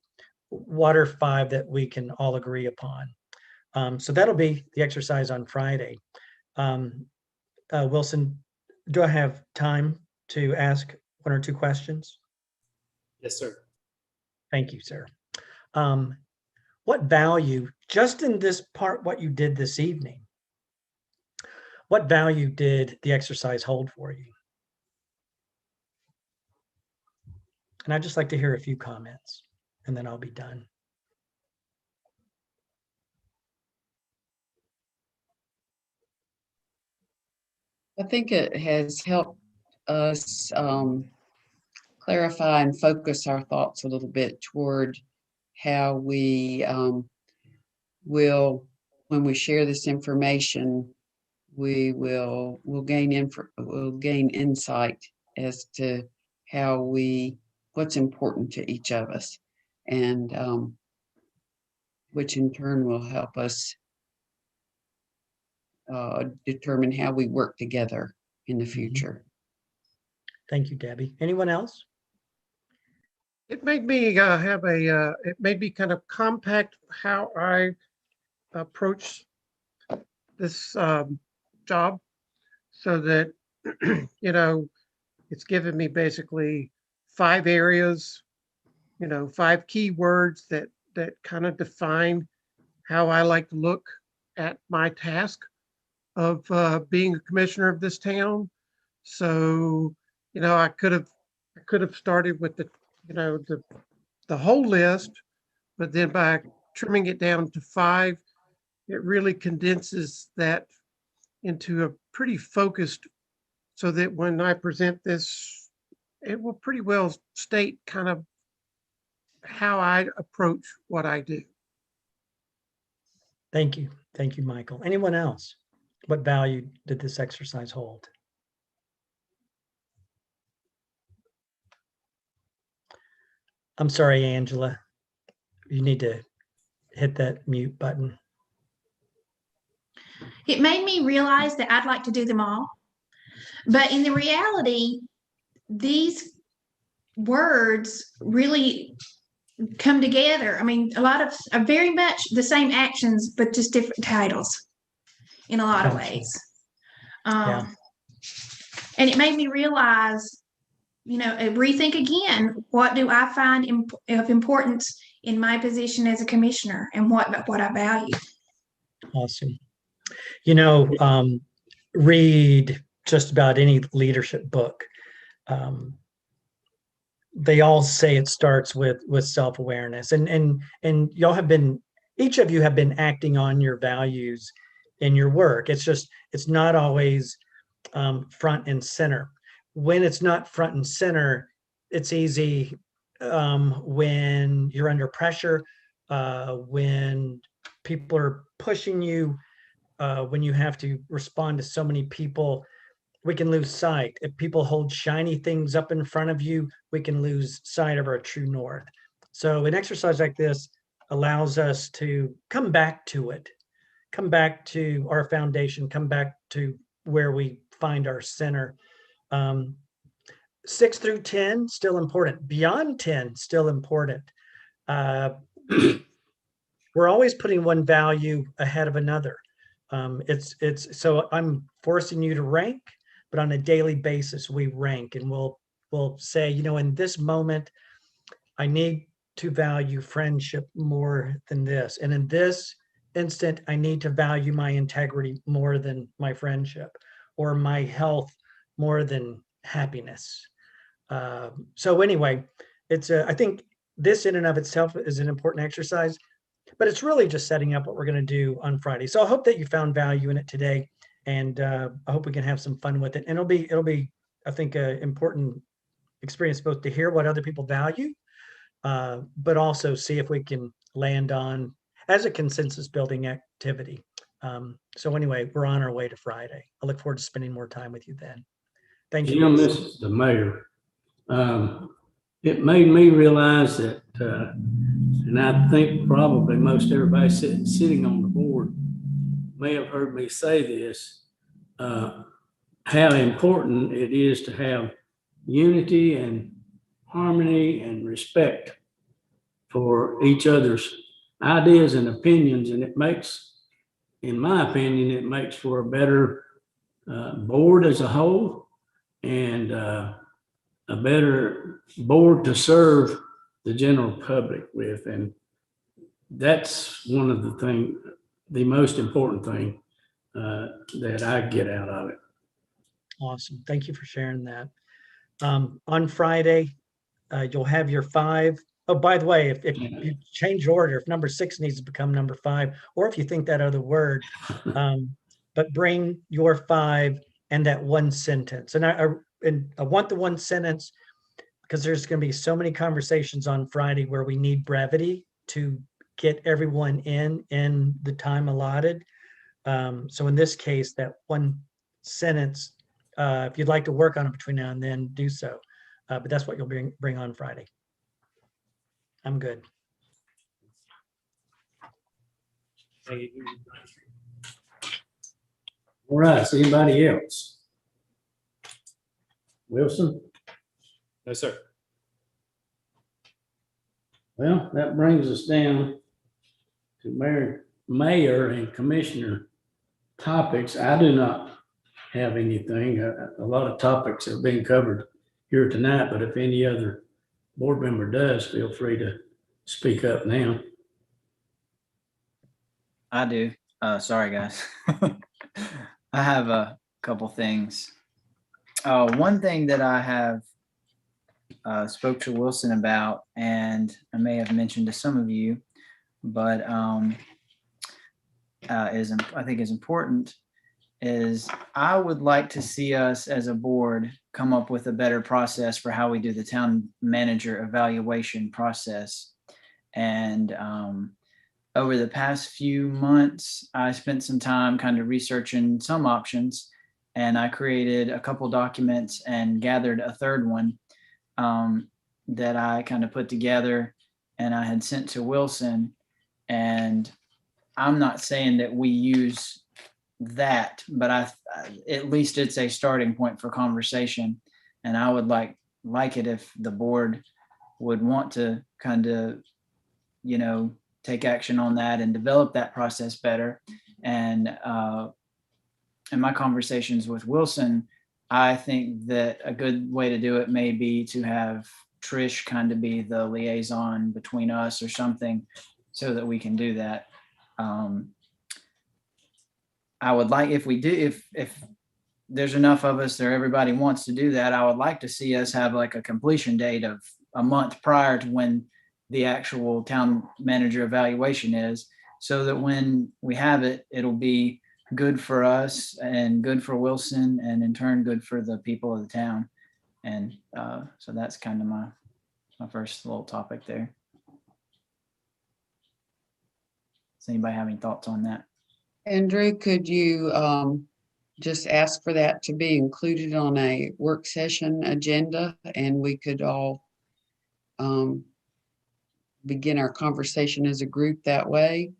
S14: what are 5 that we can all agree upon. So that'll be the exercise on Friday. Wilson, do I have time to ask 1 or 2 questions?
S4: Yes, sir.
S14: Thank you, sir. What value, just in this part, what you did this evening, what value did the exercise hold for you? And I'd just like to hear a few comments, and then I'll be done.
S8: I think it has helped us clarify and focus our thoughts a little bit toward how we will, when we share this information, we'll gain insight as to what's important to each of us, and which in turn will help us determine how we work together in the future.
S14: Thank you, Debbie. Anyone else?
S5: It made me it made me kind of compact how I approach this job, so that, you know, it's given me basically 5 areas, 5 key words that kind of define how I like to look at my task of being a commissioner of this town. So, I could have started with the whole list, but then by trimming it down to 5, it really condenses that into a pretty focused, so that when I present this, it will pretty well state kind of how I approach what I do.
S14: Thank you. Thank you, Michael. Anyone else? What value did this exercise hold? I'm sorry, Angela. You need to hit that mute button.
S6: It made me realize that I'd like to do them all. But in the reality, these words really come together. I mean, a lot of are very much the same actions, but just different titles in a lot of ways.
S14: Yeah.
S6: And it made me realize, rethink again, what do I find of importance in my position as a commissioner, and what I value.
S14: Awesome. Read just about any leadership book. They all say it starts with self-awareness, and y'all have been, each of you have been acting on your values in your work. It's not always front and center. When it's not front and center, it's easy when you're under pressure, when people are pushing you, when you have to respond to so many people, we can lose sight. If people hold shiny things up in front of you, we can lose sight of our true north. So an exercise like this allows us to come back to it, come back to our foundation, come back to where we find our center. 6 through 10, still important. Beyond 10, still important. We're always putting one value ahead of another. So I'm forcing you to rank, but on a daily basis, we rank, and we'll say, in this moment, I need to value friendship more than this. And in this instant, I need to value my integrity more than my friendship, or my health more than happiness. So anyway, I think this in and of itself is an important exercise, but it's really just setting up what we're going to do on Friday. So I hope that you found value in it today, and I hope we can have some fun with it. And it'll be, I think, an important experience both to hear what other people value, but also see if we can land on as a consensus building activity. So anyway, we're on our way to Friday. I look forward to spending more time with you then. Thank you.
S1: Mrs. the Mayor, it made me realize that, and I think probably most everybody sitting on the board may have heard me say this, how important it is to have unity and harmony and respect for each other's ideas and opinions, and it makes, in my opinion, it makes for a better board as a whole, and a better board to serve the general public with. And that's one of the most important thing that I get out of it.
S14: Awesome. Thank you for sharing that. On Friday, you'll have your 5. Oh, by the way, if you change order, if number 6 needs to become number 5, or if you think that other word, but bring your 5 and that one sentence. And I want the one sentence because there's going to be so many conversations on Friday where we need brevity to get everyone in the time allotted. So in this case, that one sentence, if you'd like to work on it between now and then, do so. But that's what you'll bring on Friday. I'm good.
S1: All right, is anybody else? Wilson?
S4: No, sir.
S1: Well, that brings us down to mayor and commissioner topics. I do not have anything. A lot of topics have been covered here tonight, but if any other board member does, feel free to speak up now.
S2: I do. Sorry, guys. I have a couple things. One thing that I have spoke to Wilson about, and I may have mentioned to some of you, but I think is important, is I would like to see us as a board come up with a better process for how we do the town manager evaluation process. And over the past few months, I spent some time kind of researching some options, and I created a couple documents and gathered a third one that I kind of put together and I had sent to Wilson. And I'm not saying that we use that, but at least it's a starting point for conversation. And I would like it if the board would want to kind of, take action on that and develop that process better. And in my conversations with Wilson, I think that a good way to do it may be to have Trish kind of be the liaison between us or something so that we can do that. I would like, if we do, if there's enough of us there, everybody wants to do that, I would like to see us have like a completion date of a month prior to when the actual town manager evaluation is, so that when we have it, it'll be good for us and good for Wilson, and in turn good for the people of the town. And so that's kind of my first little topic there. Does anybody have any thoughts on that?
S8: Andrew, could you just ask for that to be included on a work session agenda, and we could all begin our conversation as a group that way?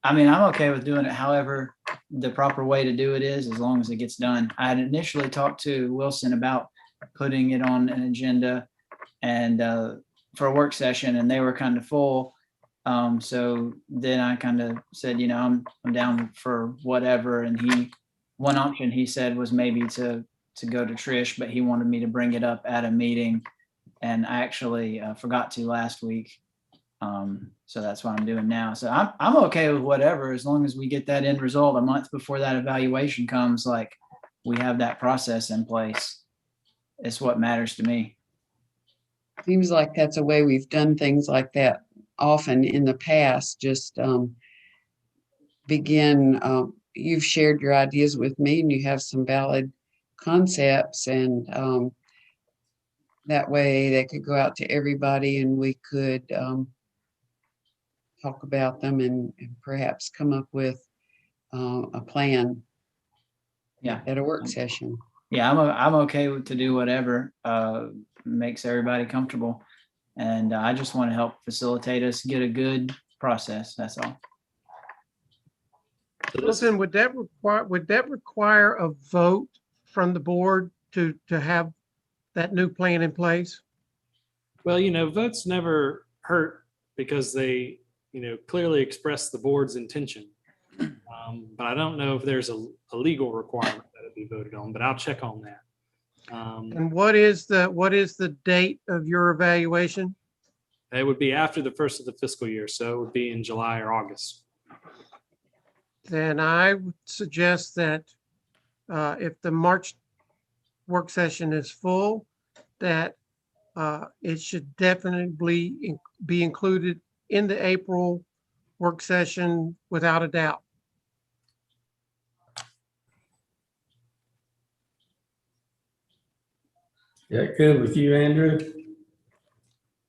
S2: I mean, I'm okay with doing it however the proper way to do it is, as long as it gets done. I had initially talked to Wilson about putting it on an agenda and for a work session, and they were kind of full. So then I kind of said, I'm down for whatever. And one option he said was maybe to go to Trish, but he wanted me to bring it up at a meeting. And I actually forgot to last week. So that's what I'm doing now. So I'm okay with whatever, as long as we get that end result a month before that evaluation comes, like we have that process in place. It's what matters to me.
S8: Seems like that's a way we've done things like that often in the past. Just you've shared your ideas with me and you have some valid concepts, and that way they could go out to everybody and we could talk about them and perhaps come up with a plan.
S2: Yeah,
S8: at a work session.
S2: Yeah, I'm okay to do whatever makes everybody comfortable, and I just want to help facilitate us get a good process. That's all.
S5: Listen, would that require a vote from the board to have that new plan in place?
S4: Well, votes never hurt because they, clearly express the board's intention. But I don't know if there's a legal requirement that it be voted on, but I'll check on that.
S5: And what is the date of your evaluation?
S4: It would be after the first of the fiscal year, so it would be in July or August.
S5: Then I would suggest that if the March work session is full, that it should definitely be included in the April work session without a doubt.
S1: That good with you, Andrew?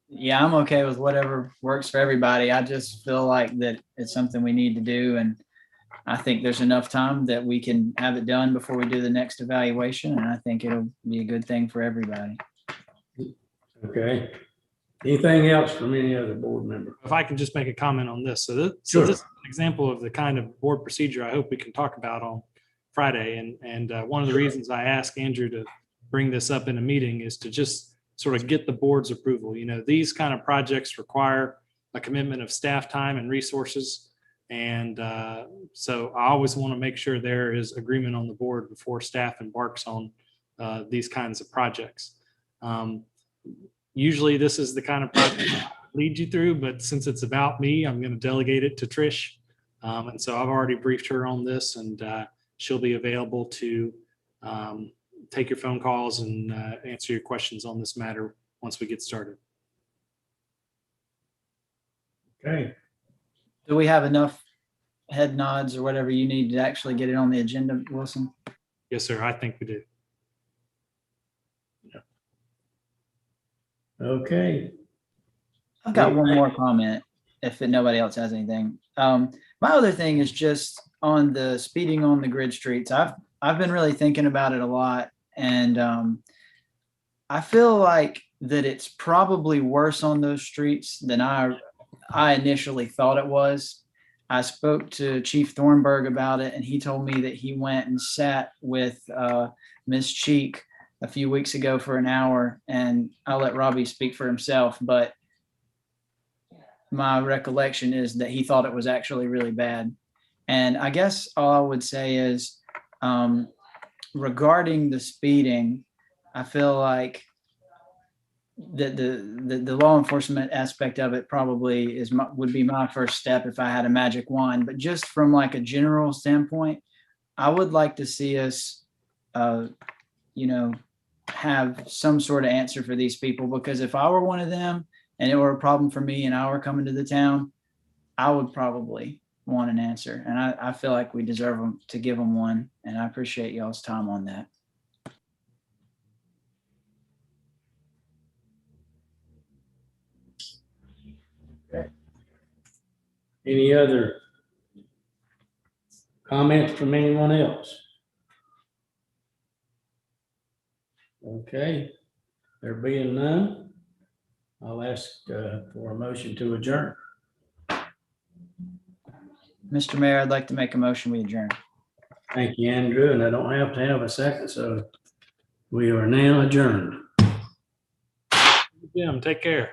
S2: Yeah, I'm okay with whatever works for everybody. I just feel like that it's something we need to do. And I think there's enough time that we can have it done before we do the next evaluation. And I think it'll be a good thing for everybody.
S1: Okay. Anything else from any other board member?
S4: If I can just make a comment on this. So
S1: Sure.
S4: this is an example of the kind of board procedure I hope we can talk about on Friday. And one of the reasons I asked Andrew to bring this up in a meeting is to just sort of get the board's approval. These kind of projects require a commitment of staff time and resources. And so I always want to make sure there is agreement on the board before staff embarks on these kinds of projects. Usually this is the kind of project I lead you through, but since it's about me, I'm going to delegate it to Trish. And so I've already briefed her on this, and she'll be available to take your phone calls and answer your questions on this matter once we get started.
S1: Okay.
S2: Do we have enough head nods or whatever you need to actually get it on the agenda, Wilson?
S4: Yes, sir. I think we do.
S1: Okay.
S2: I've got one more comment if nobody else has anything. My other thing is just on the speeding on the grid streets. I've been really thinking about it a lot, and I feel like that it's probably worse on those streets than I initially thought it was. I spoke to Chief Thornburg about it, and he told me that he went and sat with Ms. Cheek a few weeks ago for an hour, and I'll let Robbie speak for himself, but my recollection is that he thought it was actually really bad. And I guess all I would say is regarding the speeding, I feel like that the law enforcement aspect of it probably would be my first step if I had a magic wand. But just from like a general standpoint, I would like to see us, have some sort of answer for these people, because if I were one of them and it were a problem for me and I were coming to the town, I would probably want an answer. And I feel like we deserve them to give them one. And I appreciate y'all's time on that.
S1: Okay. Any other comments from anyone else? Okay, there being none, I'll ask for a motion to adjourn.
S2: Mr. Mayor, I'd like to make a motion, we adjourn.
S1: Thank you, Andrew, and I don't have to have a second, so we are now adjourned.
S4: Jim, take care.